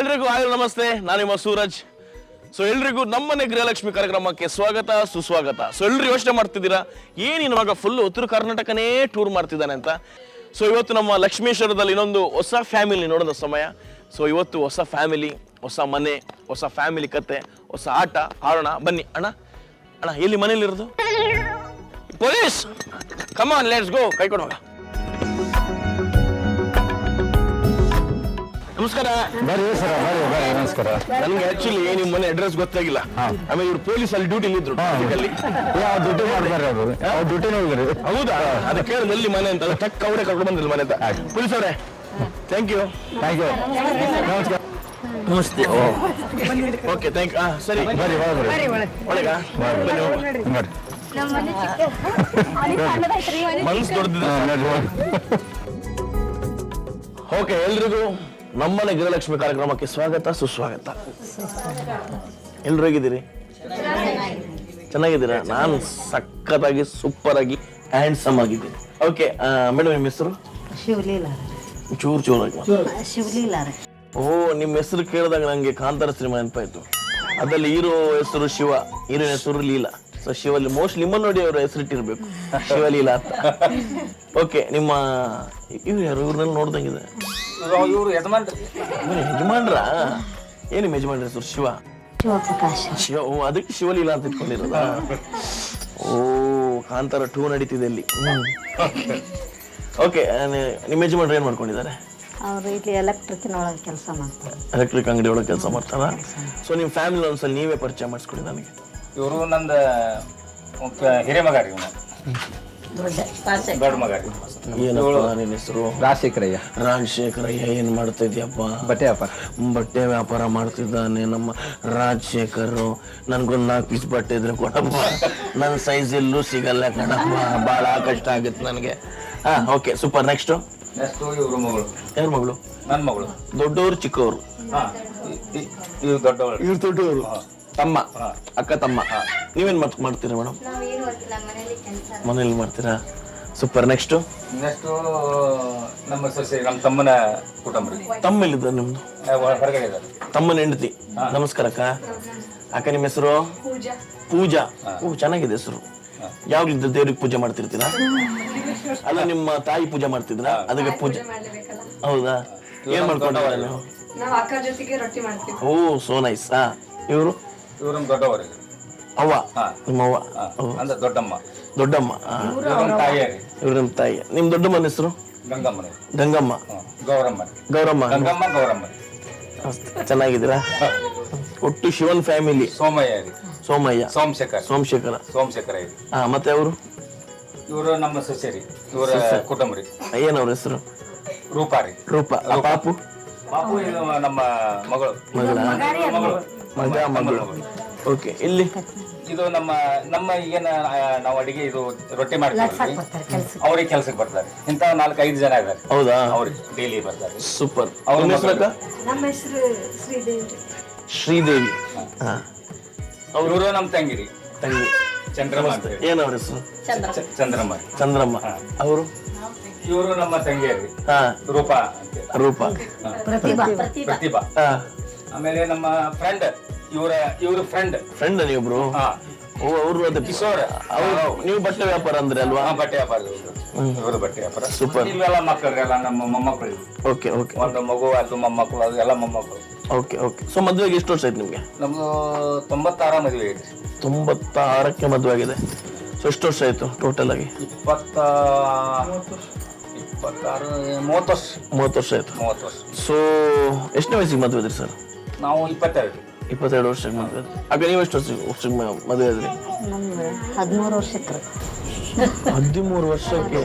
ಎಲ್ರಿಗೂ ನಮಸ್ತೆ, ನಾನು ನಿಮ್ಮ ಸೂರಜ್. ಸೊ ಎಲ್ರಿಗೂ ನಮ್ಮನೆ ಗೃಹಲಕ್ಷ್ಮಿ ಕಾರ್ಯಕ್ರಮಕ್ಕೆ ಸ್ವಾಗತ ಸುಸ್ವಾಗತ. ಸೊ ಎಲ್ರು ಯೋಚನೆ ಮಾಡ್ತಿದ್ದೀರಾ ಏನಿನ ಮಗ ಫುಲ್ ಉತ್ತರ ಕರ್ನಾಟಕನೇ ಟೂರ್ ಮಾಡ್ತಿದ್ದಾನೆ ಅಂತ. ಸೊ ಇವತ್ತು ನಮ್ಮ ಲಕ್ಷ್ಮೇಶ್ವರದಲ್ಲಿ ಇನ್ನೊಂದು ಹೊಸ ಫ್ಯಾಮಿಲಿ ನೋಡೋದ ಸಮಯ. ಸೊ ಇವತ್ತು ಹೊಸ ಫ್ಯಾಮಿಲಿ, ಹೊಸ ಮನೆ, ಹೊಸ ಫ್ಯಾಮಿಲಿ ಕತೆ, ಹೊಸ ಆಟ ಆಡೋಣ ಬನ್ನಿ. ಅಣ್ಣ ಅಣ್ಣ ಎಲ್ಲಿ ಮನೇಲಿರೋದು? Police come on let's go. ಕೈ ಕೊಡುವಾಗ ನಮಸ್ಕಾರ. ಬರ್ರಿ ಸರ್, ಬರ್ರಿ ಬರ್ರಿ, ನಮಸ್ಕಾರ. ನನಗೆ ಆಕ್ಚುಲಿ ನಿಮ್ಮ ಮನೆ ಅಡ್ರೆಸ್ ಗೊತ್ತಾಗಿಲ್ಲ. ಆಮೇಲೆ ಇವ್ರು ಪೊಲೀಸ್ ಅಲ್ಲಿ ಡ್ಯೂಟಿ ಇದ್ರು. ಡ್ಯೂಟಿ ಮಾಡ್ತಾರೆ ಅವರು, ಅವ್ರು ಡ್ಯೂಟಿನೇ ಹೋಗ್ರಿ. ಹೌದಾ? ಅದು ಕೇಳಿದ ಎಲ್ಲಿ ಮನೆ ಅಂತ ಟಕ್ ಅವರೇ ಕರ್ಕೊಂಡು ಬಂದಿಲ್ಲ ಮನೆ ಅಂತ. ಪೊಲೀಸ್ ಅವರೇ ಥ್ಯಾಂಕ್ ಯು. ಥ್ಯಾಂಕ್ ಯು, ನಮಸ್ಕಾರ. ನಮಸ್ತೆ. Okay thank you. ಸರಿ ಬರ್ರಿ ಬರ್ರಿ, ಒಳಗ ಬರ್ರಿ. ಮನ್ಸು ದೊಡ್ಡದಿದೆ. ಓಕೆ, ಎಲ್ರಿಗೂ ನಮ್ಮನೆ ಗೃಹಲಕ್ಷ್ಮಿ ಕಾರ್ಯಕ್ರಮಕ್ಕೆ ಸ್ವಾಗತ ಸುಸ್ವಾಗತ. ಎಲ್ರು ಹೇಗಿದ್ದೀರಿ? ಚೆನ್ನಾಗಿದ್ದೀರಾ? ನಾನು ಸಖತ್ತಾಗಿ ಸೂಪರ್ ಆಗಿ ಹ್ಯಾಂಡ್ಸಮ್ ಆಗಿದ್ದೀನಿ. ಓಕೆ ಮೇಡಮ್, ನಿಮ್ಮ ಹೆಸರು? ಶಿವಲೀಲಾ. ಚೂರಾಗಿ. ಶಿವಲೀಲಾ. ಓ, ನಿಮ್ಮ ಹೆಸರು ಕೇಳಿದಾಗ ನಂಗೆ ಕಾಂತಾರ ಸಿನಿಮಾ ನೆನಪಾಯ್ತು. ಅದ್ರಲ್ಲಿ ಹೀರೋ ಹೆಸರು ಶಿವ, ಹೀರೋಯಿನ್ ಹೆಸರು ಲೀಲಾ. ಸೊ ಶಿವಲಿ ಮೋಸ್ಟ್ಲಿ ನಿಮ್ಮನ್ನು ನೋಡಿ ಅವ್ರ ಹೆಸರಿಟ್ಟಿರ್ಬೇಕು, ಶಿವಲೀಲಾ ಅಂತ. ಓಕೆ, ನಿಮ್ಮ ಇವ್ರು ಯಾರು? ಇವ್ರನ್ನೆಲ್ಲ ನೋಡ್ದಂಗಿದೆ. ಇವರು ಯಜಮಾನ್ರ? ಏನು ನಿಮ್ಮ ಯಜಮಾನ್ರ ಹೆಸರು? ಶಿವ. ಶಿವಪ್ರಕಾಶ್. ಶಿವ. ಓ, ಅದಕ್ಕೆ ಶಿವಲೀಲಾ ಅಂತ ಇಟ್ಕೊಂಡಿರೋದ? ಓ, ಕಾಂತಾರ 2 ನಡೀತಿದೆ ಇಲ್ಲಿ. ಓಕೆ, ನಿಮ್ಮ ಯಜಮಾನ್ರು ಏನ್ ಮಾಡ್ಕೊಂಡಿದ್ದಾರೆ? ಅವರು ಇಲ್ಲಿ ಎಲೆಕ್ಟ್ರಿಕ್ಕಿನ ಒಳಗೆ ಕೆಲಸ ಮಾಡ್ತಾರೆ. ಎಲೆಕ್ಟ್ರಿಕ್ ಅಂಗಡಿ ಒಳಗೆ ಕೆಲಸ ಮಾಡ್ತಾರ? ಸೊ ನಿಮ್ಮ ಫ್ಯಾಮಿಲಿ ಒಂದ್ಸಲ ನೀವೇ ಪರಿಚಯ ಮಾಡಿಸ್ಕೊಡಿ ನನಗೆ. ಇವರು ನಂದು ಹಿರೇಮಗ ರೀ, ದೊಡ್ಡ ಮಗ ರೀ. ಏನಪ್ಪ ನಿನ್ನ ಹೆಸರು? ರಾಜಶೇಖರಯ್ಯ. ರಾಜಶೇಖರಯ್ಯ. ಏನ್ ಮಾಡ್ತಾ ಇದ್ಯಪ್ಪ? ಬಟ್ಟೆ ವ್ಯಾಪಾರ. ಬಟ್ಟೆ ವ್ಯಾಪಾರ ಮಾಡ್ತಿದ್ದಾನೆ ನಮ್ಮ ರಾಜಶೇಖರ್. ನನ್ಗೊಂದು 4 ಪೀಸ್ ಬಟ್ಟೆ ಇದ್ರೆ ಕೊಡಪ್ಪ, ನನ್ನ ಸೈಜ್ ಎಲ್ಲೂ ಸಿಗಲ್ಲ ಕಣಪ್ಪ, ಬಹಳ ಕಷ್ಟ ಆಗುತ್ತೆ ನನಗೆ. Okay super. ನೆಕ್ಸ್ಟ್ ಇವ್ರ ಮಗಳು. ಯಾರ ಮಗಳು? ನನ್ನ ಮಗಳು. ದೊಡ್ಡವರು ಚಿಕ್ಕವರು? ಇವ್ರು ದೊಡ್ಡವರು. ಇವ್ರು ದೊಡ್ಡವರು. ತಮ್ಮ, ಅಕ್ಕ ತಮ್ಮ. ನೀವೇನ್ ಮಾಡ್ತೀರಾ ಮೇಡಮ್? ಮನೇಲಿ ಮಾಡ್ತೀರಾ? ಸೂಪರ್. ನೆಕ್ಸ್ಟ್ ನಮ್ಮ ಸೊಸೆ, ನಮ್ಮ ತಮ್ಮನ ಕುಟುಂಬ ರೀ. ತಮ್ಮ ಎಲ್ಲಿದ್ದ ನಿಮ್ದು? ಹೊರಗಡೆ ಇದ್ದಾರೆ. ತಮ್ಮನ ಹೆಂಡತಿ. ನಮಸ್ಕಾರ ಅಕ್ಕ. ಅಕ್ಕ ನಿಮ್ಮ ಹೆಸರು? ಪೂಜಾ. ಓ, ಚೆನ್ನಾಗಿದೆ ಹೆಸರು. ಯಾವಾಗ್ಲಿದ್ದ ದೇವ್ರಿಗೆ ಪೂಜೆ ಮಾಡ್ತಿರ್ತೀರಾ? ಅಲ್ಲ, ನಿಮ್ಮ ತಾಯಿ ಪೂಜೆ ಮಾಡ್ತಿದ್ರಾ? ಅದಕ್ಕೆ ಪೂಜೆ. ಹೌದಾ? ಏನ್ ಮಾಡ್ಕೊಂಡ್ರ ನೀವು? ಓ, ಸೋ ನೈಸ್. ಇವರು? ಇವ್ರ ದೊಡ್ಡವರು. ಅವ್ವ? ನಿಮ್ಮ ಅವ್ವ ಅಂದ್ರೆ ದೊಡ್ಡಮ್ಮ. ದೊಡ್ಡಮ್ಮ. ಇವ್ರ ತಾಯಿಯ ರೀ. ಇವ್ರ ನಿಮ್ಮ ತಾಯಿ. ನಿಮ್ ದೊಡ್ಡಮ್ಮನ ಹೆಸರು? ಗಂಗಮ್ಮ. ಗಂಗಮ್ಮ. ಗೌರಮ್ಮ. ಗೌರಮ್ಮ. ಗಂಗಮ್ಮ ಗೌರಮ್ಮ. ಚೆನ್ನಾಗಿದ್ದೀರಾ? ಒಟ್ಟು ಶಿವನ್ ಫ್ಯಾಮಿಲಿ. ಸೋಮಯ್ಯ ರೀ. ಸೋಮಯ್ಯ. ಸೋಮಶೇಖರ್. ಸೋಮಶೇಖರ. ಇದು. ಮತ್ತೆ ಅವರು? ಇವರು ನಮ್ಮ ಸೊಸೆ ರೀ. ಇವರ ಕುಟುಂಬ ರೀ. ಏನವ್ರ ಹೆಸರು? ರೂಪಾ ರೀ. ರೂಪ. ಪಾಪು? ಪಾಪು ಇದು ನಮ್ಮ ಮಗಳು. ಮಗಳು. ಓಕೆ. ಇಲ್ಲಿ ಇದು ನಮ್ಮ ಈಗೇನ ನಾವು ಅಡಿಗೆ ಇದು ರೊಟ್ಟಿ ಮಾಡ್ತೀವಿ, ಅವ್ರಿಗೆ ಕೆಲ್ಸಕ್ಕೆ ಬರ್ತಾರೆ. ಇಂಥ 4-5 ಜನ ಇದ್ದಾರೆ. ಹೌದಾ? ಅವ್ರಿಗೆ ಡೈಲಿ ಬರ್ತಾರೆ. ಸೂಪರ್. ಅವ್ರ ಹೆಸರು? ನಮ್ಮ ಹೆಸರು ಶ್ರೀದೇವಿ. ಇವರು ನಮ್ಮ ತಂಗಿರಿ, ತಂಗಿ ಚಂದ್ರಮ್ಮ. ಏನವ್ರ ಹೆಸರು? ಚಂದ್ರಮ್ಮ. ಚಂದ್ರಮ್ಮ. ಅವರು? ಇವರು ನಮ್ಮ ತಂಗಿಯರಿ. ರೂಪಾ ಅಂತ. ರೂಪ. ಪ್ರತಿಭಾ. ಆಮೇಲೆ ನಮ್ಮ ಫ್ರೆಂಡ್, ಇವ್ರ ಫ್ರೆಂಡ್ ನೀವೊಬ್ರು? ಓ, ಅವರು ಅದೇ ಕಿಶೋರ್. ನೀವು ಬಟ್ಟೆ ವ್ಯಾಪಾರ ಅಂದ್ರೆ ಅಲ್ವಾ? ಬಟ್ಟೆ ವ್ಯಾಪಾರ. ಇವರು ಬಟ್ಟೆ ವ್ಯಾಪಾರ. ಸೂಪರ್. ಇವೆಲ್ಲ ಮಕ್ಕಳಿಗೆಲ್ಲ ನಮ್ಮ ಮೊಮ್ಮಕ್ಕಳು. Okay okay. ಒಂದು ಮಗು, ಅದು ಮೊಮ್ಮಕ್ಕಳು, ಅದು ಎಲ್ಲ ಮೊಮ್ಮಕ್ಕಳು. Okay okay. ಸೊ ಮದುವೆಗೆ ಎಷ್ಟು ವರ್ಷ ಆಯ್ತು ನಿಮ್ಗೆ? ನಮ್ದು 96 ಮದುವೆ ಐತಿ. 96ಕ್ಕೆ ಮದುವೆ ಆಗಿದೆ. ಸೊ ಎಷ್ಟು ವರ್ಷ ಆಯ್ತು ಟೋಟಲ್ ಆಗಿ? 30 ವರ್ಷ ಆಯ್ತು. 30 ವರ್ಷ. ಸೊ ಎಷ್ಟನೇ ವಯಸ್ಸಿಗೆ ಮದುವೆ ಆದ್ರಿ ಸರ್? ನಾವು 22 ವರ್ಷಕ್ಕೆ ಮದುವೆ. ಆಗ ನೀವು ಎಷ್ಟು ವರ್ಷಕ್ಕೆ ಮದುವೆ ಆದ್ರಿ? ನಮ್ದು 13 ವರ್ಷಕ್ಕೆ. 13 ವರ್ಷಕ್ಕೆ?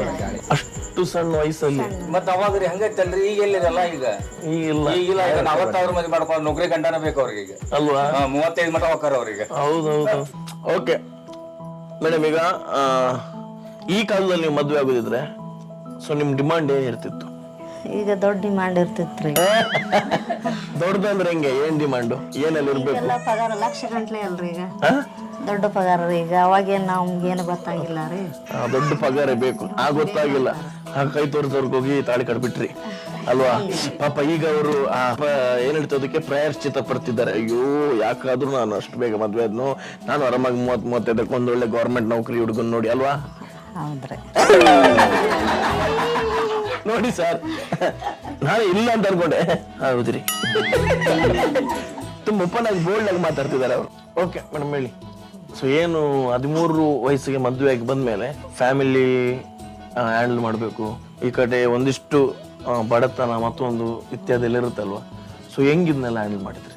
ಅಷ್ಟು ಸಣ್ಣ ವಯಸ್ಸಲ್ಲಿ? ಮತ್ತೆ ಅವಾಗ ರೀ ಹಂಗೈತಲ್ರಿ. ಈಗ ಎಲ್ಲಿರಲ್ಲ. ಈಗಿಲ್ಲ. ಅವತ್ತವ್ರ ಮದುವೆ ಮಾಡ್ಕೊಂಡು ನೌಕರಿ ಗಂಟನ ಬೇಕು ಅವ್ರಿಗೆ ಈಗ, ಅಲ್ವಾ? 35 ಮಠ ಹೋಗ್ತಾರ ಅವ್ರಿಗೆ. ಹೌದೌದು. ಓಕೆ ಮೇಡಮ್, ಈಗ ಈ ಕಾಲದಲ್ಲಿ ನೀವು ಮದುವೆ ಆಗೋದಿದ್ರೆ ಸೊ ನಿಮ್ ಡಿಮಾಂಡ್ ಏನಿರ್ತಿತ್ತು? ಈಗ ದೊಡ್ಡ ಡಿಮಾಂಡ್ ಇರ್ತಿತ್ರಿ. ದೊಡ್ಡದಂದ್ರೆ ಹೆಂಗೆ? ಏನ್ ಡಿಮಾಂಡು? ಏನಲ್ಲಿ ಇರ್ಬೇಕು? ಎಲ್ಲ ಪಗಾರ ಲಕ್ಷ ಗಂಟ್ಲೆ ಅಲ್ರಿ ಈಗ. ದೊಡ್ಡ ಪಗಾರ ರೀ ಈಗ. ಅವಾಗೇನು ನಮ್ಗೇನು ಗೊತ್ತಾಗಿಲ್ಲ ರೀ. ದೊಡ್ಡ ಪಗಾರ ಬೇಕು. ಗೊತ್ತಾಗಿಲ್ಲ. ಕೈ ತೋರಿಸೋರ್ಗೆ ಹೋಗಿ ತಾಳಿ ಕಟ್ಬಿಟ್ರಿ. ಅಲ್ವಾ? ಪಾಪ ಈಗ ಅವರು ಏನ್ ಹೇಳ್ತಾ ಅದಕ್ಕೆ ಪ್ರಾಯಶ್ಚಿತ ಪಡ್ತಿದ್ದಾರೆ. ಅಯ್ಯೋ ಯಾಕಾದ್ರೂ ನಾನು ಅಷ್ಟು ಬೇಗ ಮದ್ವೆ ಆದ್ನು, ನಾನು ಆರಾಮಾಗಿ 30-35 ಒಂದೊಳ್ಳೆ ಗೌರ್ಮೆಂಟ್ ನೌಕರಿ ಹುಡುಗನ್ ನೋಡಿ ಅಲ್ವಾ? ಹೌದ್ರಿ. ನೋಡಿ ಸರ್, ನಾನು ಇಲ್ಲ ಅಂತ ಅನ್ಕೊಂಡೆ. ಹೌದ್ರಿ. ತುಂಬ ಓಪನ್ ಆಗಿ ಬೋಲ್ಡ್ ಆಗಿ ಮಾತಾಡ್ತಿದ್ದಾರೆ ಅವರು. ಓಕೆ ಮೇಡಮ್ ಹೇಳಿ. ಸೊ ಏನು 13 ವಯಸ್ಸಿಗೆ ಮದುವೆ ಆಗಿ ಬಂದ್ಮೇಲೆ ಫ್ಯಾಮಿಲಿ ಹ್ಯಾಂಡಲ್ ಮಾಡಬೇಕು, ಈ ಕಡೆ ಒಂದಿಷ್ಟು ಬಡತನ ಮತ್ತೊಂದು ಇತ್ಯಾದಿ ಎಲ್ಲ ಇರುತ್ತಲ್ವಾ? ಸೊ ಹೆಂಗಿದ್ನೆಲ್ಲ ಹ್ಯಾಂಡಲ್ ಮಾಡಿದ್ರಿ?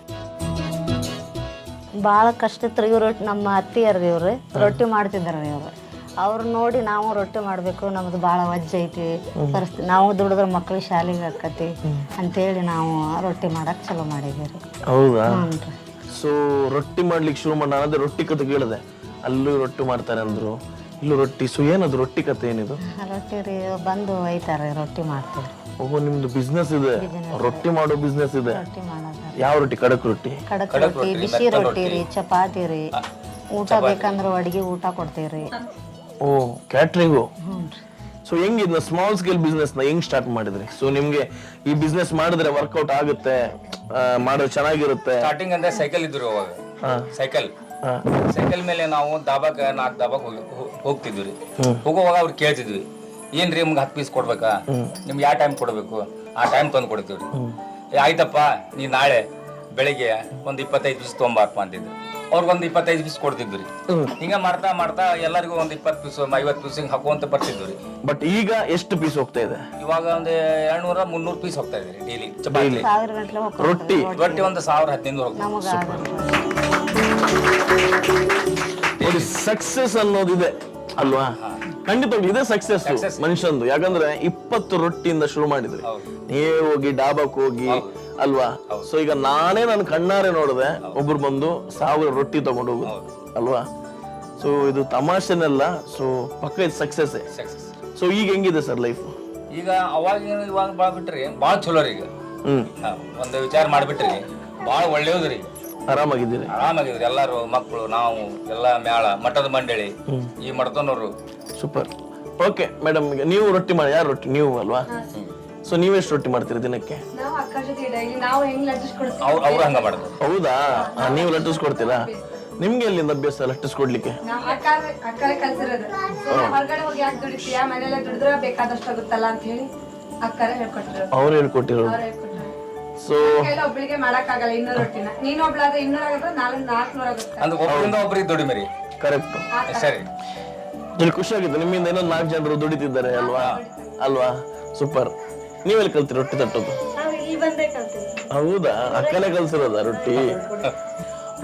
ಭಾಳ ಕಷ್ಟ ಇತ್ತು ಇವ್ರು. ನಮ್ಮ ಅತ್ತಿಯರ್ರಿ ಇವ್ರು ರೊಟ್ಟಿ ಮಾಡ್ತಿದ್ದಾರ್ರಿ ಇವ್ರು. ಅವ್ರು ನೋಡಿ ನಾವು ರೊಟ್ಟಿ ಮಾಡಬೇಕು, ನಮ್ದು ಭಾಳ ವಜ್ಜೆ ಐತಿ ಪರಿಸ್ಥಿತಿ, ನಾವು ದುಡಿದ್ರೆ ಮಕ್ಳಿಗೆ ಶಾಲೆಗೆ ಹಾಕತಿ ಅಂತೇಳಿ ನಾವು ರೊಟ್ಟಿ ಮಾಡಕ್ಕೆ ಚಲೋ ಮಾಡಿದ್ದೀವಿ ರೀ. ಹೌದಾ? ಹ್ಞೂ ರೀ. ಸೊ ರೊಟ್ಟಿ ಮಾಡ್ಲಿಕ್ಕೆ ಶುರು ಮಾಡಿ, ಅದೇ ರೊಟ್ಟಿ ಕತೆ ಕೇಳಿದೆ, ಅಲ್ಲೂ ರೊಟ್ಟಿ ಮಾಡ್ತಾರೆ ಅಂದ್ರು, ಇಲ್ಲೂ ರೊಟ್ಟಿ. ಸೊ ಏನದು ರೊಟ್ಟಿ ಕತೆ ಏನಿದು? ರೊಟ್ಟಿ ರೀ ಬಂದು ಒಯ್ತಾರೆ, ರೊಟ್ಟಿ ಮಾಡ್ತೀವಿ. ಓಹೋ, ನಿಮ್ದು ಬಿಸ್ನೆಸ್ ಇದೆ, ರೊಟ್ಟಿ ಮಾಡೋ ಬಿಸ್ನೆಸ್ ಇದೆ. ರೊಟ್ಟಿ ಮಾಡೋದು. ಯಾವ ರೊಟ್ಟಿ? ಖಡಕ್ ರೊಟ್ಟಿ, ಕಡಕ್ ರೊಟ್ಟಿ, ಬಿಸಿ ರೊಟ್ಟಿ ರೀ, ಚಪಾತಿ ರೀ, ಊಟ ಬೇಕಂದ್ರೆ ಅಡಿಗೆ ಊಟ ಕೊಡ್ತೀವಿ ರೀ. ಓ ಕ್ಯಾಟ್ರಿಂಗು. ಹ್ಞೂ ರೀ. ಸೊ ಹೆಂಗಿದ್ನ ಸ್ಮಾಲ್ ಸ್ಕೇಲ್ ಬಿಸ್ನೆಸ್ ನ ಹೆಂಗ್ ಸ್ಟಾರ್ಟ್ ಮಾಡಿದ್ರಿ? ಸೊ ನಿಮ್ಗೆ ಈ ಬಿಸ್ನೆಸ್ ಮಾಡಿದ್ರೆ ವರ್ಕೌಟ್ ಆಗುತ್ತೆ, ಮಾಡೋದು ಚೆನ್ನಾಗಿರುತ್ತೆ? ಸ್ಟಾರ್ಟಿಂಗ್ ಅಂದ್ರೆ ಸೈಕಲ್ ಇದ್ರು ಅವಾಗ. ಸೈಕಲ್ ಮೇಲೆ ನಾವು ದಾಬಾಕ್ 4 ದಾಬಾಕ್ ಹೋಗ್ತಿದ್ವಿ ರೀ. ಹೋಗುವಾಗ ಅವ್ರು ಕೇಳ್ತಿದ್ವಿ, ಏನ್ರಿ ನಿಮ್ಗೆ 10 ಪೀಸ್ ಕೊಡ್ಬೇಕಾ, ನಿಮ್ಗೆ ಯಾವ ಟೈಮ್ ಕೊಡ್ಬೇಕು, ಆ ಟೈಮ್ ತಂದು ಕೊಡ್ತೀವಿ ರೀ. ಆಯ್ತಪ್ಪ ನೀ ನಾಳೆ ಬೆಳಿಗ್ಗೆ ಒಂದು 25 ಪೀಸ್ ತೊಗೊಂಬಾರಪ್ಪ ಅಂತಿದ್ರು. ಅವ್ರಿಗೊಂದು 25 ಪೀಸ್ ಕೊಡ್ತಿದ್ವಿ ರೀ. ಹಿಂಗ ಮಾಡ್ತಾ ಮಾಡ್ತಾ ಎಲ್ಲರಿಗೂ ಒಂದು 20 ಪೀಸ್ 50 ಪೀಸ್ ಹಿಂಗೆ ಹಾಕುವಂತ ಬರ್ತಿದ್ವಿ ರೀ. ಬಟ್ ಈಗ ಎಷ್ಟು ಪೀಸ್ ಹೋಗ್ತಾ ಇದೆ? ಇವಾಗ ಒಂದು 200-300 ಪೀಸ್ ಹೋಗ್ತಾ ಇದೆ ಡೈಲಿ. ಚಪಾತಿ 1000 ಗಂಟ್ಲೆ ಹೋಗ್ತಾರೆ ರೊಟ್ಟಿ ರೊಟ್ಟಿ ಒಂದು 1000-1500 ಹೋಗ್ತದೆ. ನೋಡಿ ಸಕ್ಸಸ್ ಅನ್ನೋದಿದೆ ಅಲ್ವಾ? ಖಂಡಿತವಾಗಿ ಇದೆ ಸಕ್ಸಸ್ ಮನುಷ್ಯಂದು. ಯಾಕಂದ್ರೆ 20 ರೊಟ್ಟಿಯಿಂದ ಶುರು ಮಾಡಿದ್ರಿ, ನೀವೇ ಹೋಗಿ ಡಾಬಾಕ್ ಹೋಗಿ ಅಲ್ವಾ? ಸೊ ಈಗ ನಾನೇ ನನ್ನ ಕಣ್ಣಾರೆ ನೋಡಿದೆ, ಒಬ್ರು ಬಂದು 1000 ರೊಟ್ಟಿ ತಗೊಂಡು ಹೋಗುದು ಅಲ್ವಾ? ಸೊ ಇದು ತಮಾಷೆನೆಲ್ಲ. ಸೊ ಪಕ್ಕ ಇದು ಸಕ್ಸಸ್. ಸೊ ಈಗ ಹೆಂಗಿದೆ ಸರ್ ಲೈಫ್? ಈಗ ಅವಾಗ ಇವಾಗ ಬಾಳ್ ಬಿಟ್ರಿ ಬಾಳ ಚಲೋ ರೀ. ಈಗ ಒಂದು ವಿಚಾರ ಮಾಡ್ಬಿಟ್ರಿ ಬಾಳ ಒಳ್ಳೇದ್ರಿ. ಆರಾಮಾಗಿದ್ದೀರಿ? ಆರಾಮಾಗಿದ್ರಿ. ಎಲ್ಲಾರು ಮಕ್ಕಳು, ನಾವು ಎಲ್ಲ ಮೇಳ, ಮಠದ ಮಂಡಳಿ, ಈ ಮಠದನವರು. ಸೂಪರ್. ಓಕೆ ಮೇಡಮ್, ಈಗ ನೀವು ರೊಟ್ಟಿ ಮಾಡಿ, ಯಾರು ರೊಟ್ಟಿ? ನೀವು ಅಲ್ವಾ? ಸೊ ನೀವೆಷ್ಟು ರೊಟ್ಟಿ ಮಾಡ್ತೀರಿ ದಿನಕ್ಕೆ? ಅವ್ರು ಹಂಗ ಮಾಡಿದ್ರು. ಹೌದಾ? ನೀವು ಲಟ್ಟಿಸ್ಕೊಡ್ತೀರಾ? ನಿಮ್ಗೆ ಎಲ್ಲಿಂದ ಅಭ್ಯಾಸ ಲಟ್ಟಿಸ್ಕೊಡ್ಲಿಕ್ಕೆ? ಹೊರಗಡೆ ಹೋಗಿ ಯಾಕೆ ದುಡಿತೀಯಾ, ಮನೆಯಲ್ಲೇ ದುಡಿದ್ರೆ ಬೇಕಾದಷ್ಟು ಆಗುತ್ತಲ್ಲ ಅಂತ ಹೇಳಿ ಅಕ್ಕರೆ ಹೇಳ್ಕೊಟ್ಟಿದ್ರು. ಅವ್ರು ಹೇಳ್ಕೊಟ್ಟಿರೋದು. ಸೊ ಒಬ್ಳಿಗೆ ಮಾಡಕ್ ಆಗಲ್ಲ 200 ರೊಟ್ಟಿನ. ನೀನ್ ಒಬ್ಳಾದ್ರೆ 200 ಆಗುತ್ತೆ, 400 ಆಗುತ್ತೆ. ಅಂದ್ರೆ ಒಬ್ಬರಿಂದ ಒಬ್ರಿಗೆ ದುಡಿಮೇರಿ. ಕರೆಕ್ಟ್. ಸರಿ, ಇಲ್ಲಿ ಖುಷಿ ಆಗಿತ್ತು, ನಿಮ್ಮಿಂದ ಇನ್ನೊಂದು 4 ಜನರು ದುಡಿತಿದ್ದಾರೆ ಅಲ್ವಾ? ಅಲ್ವಾ? ಸೂಪರ್. ನೀವೆಲ್ಲಿ ಕಲ್ತೀರಿ ರೊಟ್ಟಿ ತಟ್ಟೋದು? ಹೌದಾ? ಅಕ್ಕನೇ ಕಲ್ಸಿರೋದ ರೊಟ್ಟಿ?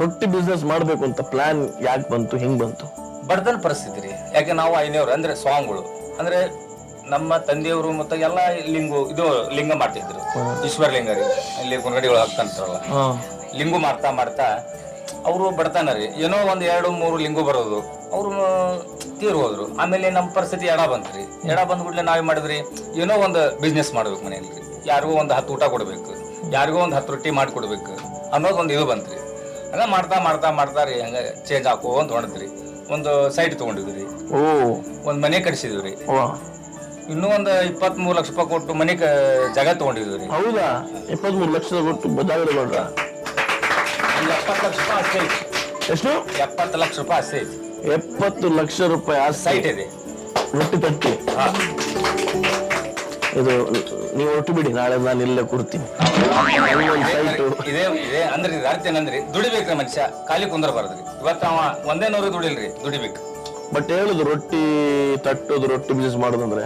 ರೊಟ್ಟಿ ಬಿಸ್ನೆಸ್ ಮಾಡ್ಬೇಕು ಅಂತ ಪ್ಲಾನ್ ಯಾಕೆ ಬಂತು, ಹಿಂಗ್ ಬಂತು? ಬಡತನ ಪರಿಸ್ಥಿತಿ ರೀ. ಯಾಕೆ ನಾವು ಐನೇವ್ರು ಅಂದ್ರೆ ಸ್ವಾಮಿಗಳು, ಅಂದ್ರೆ ನಮ್ಮ ತಂದೆಯವರು ಮತ್ತೆ ಎಲ್ಲ ಲಿಂಗ ಮಾಡ್ತಿದ್ರು. ಈಶ್ವರಲಿಂಗ ರೀ, ಇಲ್ಲಿ ಕುಂಗಡಿಗಳು ಹಾಕ್ತಾರಲ್ಲ, ಲಿಂಗು ಮಾಡ್ತಾ ಮಾಡ್ತಾ ಅವರು ಬಡತನ ರೀ. ಏನೋ ಒಂದ್ 2-3 ಲಿಂಗು ಬರೋದು, ಅವರು ತೀರ್ ಹೋದ್ರು. ಆಮೇಲೆ ನಮ್ಮ ಪರಿಸ್ಥಿತಿ ಎಡ ಬಂತ್ರಿ. ಎಡ ಬಂದ್ ಕೂಡಲೇ ನಾವೇ ಮಾಡಿದ್ರಿ, ಏನೋ ಒಂದು ಬಿಸ್ನೆಸ್ ಮಾಡ್ಬೇಕು ಮನೆಯಲ್ಲಿ. ಯಾರಿಗೂ ಒಂದು 10 ಊಟ ಕೊಡ್ಬೇಕು, ಯಾರಿಗೂ ಒಂದು 10 ರೊಟ್ಟಿ ಮಾಡಿಕೊಡ್ಬೇಕು ಅನ್ನೋದು ಒಂದು ಇದು ಬಂತ್ರಿ. ಹಂಗ ಮಾಡ್ತಾ ಮಾಡ್ತಾ ಮಾಡ್ತಾ ರೀ ಹಂಗ ಚೇಂಜ್ ಹಾಕೋ ಅಂತ ಹೊಣದ್ರಿ. ಒಂದು ಸೈಟ್ ತಗೊಂಡಿದ್ವಿ, ಒಂದ್ ಮನೆ ಕಟ್ಸಿದ್ವಿ ರೀ. ಇನ್ನೂ ಒಂದು 23 ಲಕ್ಷ ರೂಪಾಯಿ ಕೊಟ್ಟು ಮನೆ ಜಾಗ ತಗೊಂಡಿದ್ವಿ ರೀ. ಹೌದಾ? 23 ಲಕ್ಷ ಕೊಟ್ಟು ಜಾಗ ತಗೊಂಡ್ರ? 70 ಲಕ್ಷ ರೂಪಾಯಿ ಅಷ್ಟೇ ಐತಿ. ಎಷ್ಟು? 70 ಲಕ್ಷ ರೂಪಾಯಿ ಅಷ್ಟೇ ಐತಿ. 70 ಲಕ್ಷ ರೂಪಾಯಿ ಆ ಸೈಟ್ ಇದೆ. ರೊಟ್ಟಿ ತಟ್ಟಿ. ಇದು ನೀವು ರೊಟ್ಟಿ ಬಿಡಿ, ನಾಳೆ ನಾನು ಇಲ್ಲೇ ಕೊಡ್ತೀನಿ. ಇದೇ ಅಂದ್ರೆ ಇದು ಅರ್ಥ ಏನಂದ್ರಿ, ದುಡಿಬೇಕ್ರಿ ಮನುಷ್ಯ, ಖಾಲಿ ಕುಂದ್ರಬಾರ್ದ್ರಿ. ಇವತ್ತು ಅವ ಒಂದೇ 100 ದುಡಿಲ್ರಿ, ದುಡಿಬೇಕು. ಬಟ್ ಹೇಳುದು ರೊಟ್ಟಿ ತಟ್ಟೋದು, ರೊಟ್ಟಿ ಬಿಸ್ನೆಸ್ ಮಾಡೋದಂದ್ರೆ,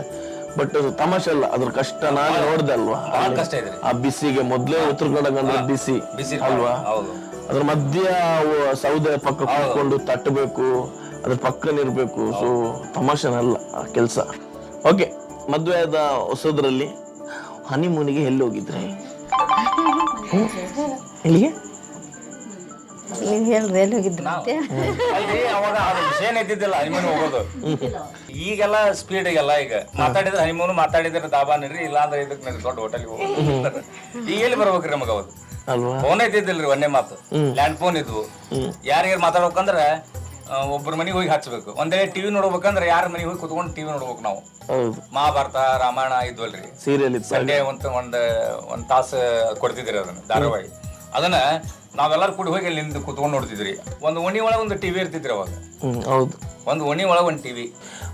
ಬಟ್ ತಮಾಷೆ ಅಲ್ಲ, ಅದ್ರ ಕಷ್ಟ ನಾನು ನೋಡ್ದೆ ಅಲ್ವಾ? ಕಷ್ಟ ಇದೆ ಆ ಬಿಸಿಗೆ ಮೊದ್ಲೇ ಉತ್ತರ ಕನ್ನಡ ಬಿಸಿ ಅಲ್ವಾ? ಅದ್ರ ಮಧ್ಯ ಸೌದೆ ಪಕ್ಕ ಕೂತ್ಕೊಂಡು ತಟ್ಟಬೇಕು, ಅದ್ರ ಪಕ್ಕನಿರ್ಬೇಕು. ಸೊ ತಮಾಷೆನಲ್ಲ ಆ ಕೆಲಸ. ಓಕೆ, ಮದುವೆ ಆದ ಹೊಸದ್ರಲ್ಲಿ ಹನಿಮೂನಿಗೆ ಎಲ್ಲಿ ಹೋಗಿದ್ರಿ? ಎಲ್ಲಿಗೆ? ನೀವು ಹೇಳ್ರಿ ಎಲ್ಲಿ ಹೋಗಿದ್ರಿ? ಅವಾಗ ಅದು ವಿಷಯ ಇದ್ದಿದ್ದಿಲ್ಲ ಹನಿಮೂನ್ ಹೋಗೋದು. ಈಗೆಲ್ಲ ಸ್ಪೀಡ್ ಎಲ್ಲ ಈಗ ಮಾತಾಡಿದ್ರೆ ಹನಿಮೂನ್, ಮಾತಾಡಿದ್ರೆ ದಾಬಾ ನಡ್ರಿ, ಇಲ್ಲಾಂದ್ರೆ ಇದಕ್ಕೆ ನಡ್ರಿ ದೊಡ್ಡ ಹೋಟೆಲ್ಗೆ ಹೋಗೋದು. ಈಗ ಎಲ್ಲಿ ಬರ್ಬೇಕ್ರಿ ನಮಗ ಅವತ್ತು? ಫೋನ್ ಇದ್ದಿದ್ದಿಲ್ರಿ, ಒಂದೇ ಮಾತು ಲ್ಯಾಂಡ್ ಫೋನ್ ಇದ್ವು. ಯಾರಿಗಾರು ಮಾತಾಡ್ಬೇಕಂದ್ರ ಒಬ್ಬರ ಮನೆಗೆ ಹೋಗಿ ಹಚ್ಬೇಕು. ಒಂದೇ ಟಿವಿ ನೋಡ್ಬೇಕಂದ್ರೆ ಯಾರ ಮನೆಗೆ ಹೋಗಿ ಕುತ್ಕೊಂಡು ಟಿವಿ ನೋಡ್ಬೇಕು ನಾವು. ಹೌದು, ಮಹಾಭಾರತ ರಾಮಾಯಣ ಇದ್ವಲ್ರಿ, ಸೀರಿಯಲ್ ಇತ್ತು. ಸಂಡೇ ಒಂದ್ ತಾಸು ಕೊಡ್ತಿದ್ರಿ ಅದನ್ನ ಧಾರಾವಾಹಿ. ಅದನ್ನ ನಾವೆಲ್ಲರೂ ಕೂಡಿ ಹೋಗಿ ಅಲ್ಲಿ ನಿಂತು ಕುತ್ಕೊಂಡು ನೋಡ್ತಿದ್ರಿ. ಒಂದು ಓಣಿ ಒಳಗೆ ಒಂದು ಟಿವಿ ಇರ್ತಿದ್ರಿ ಅವಾಗ. ಹೌದು, ಒಂದು ಓಣಿ ಒಳಗೆ ಒಂದು ಟಿವಿ.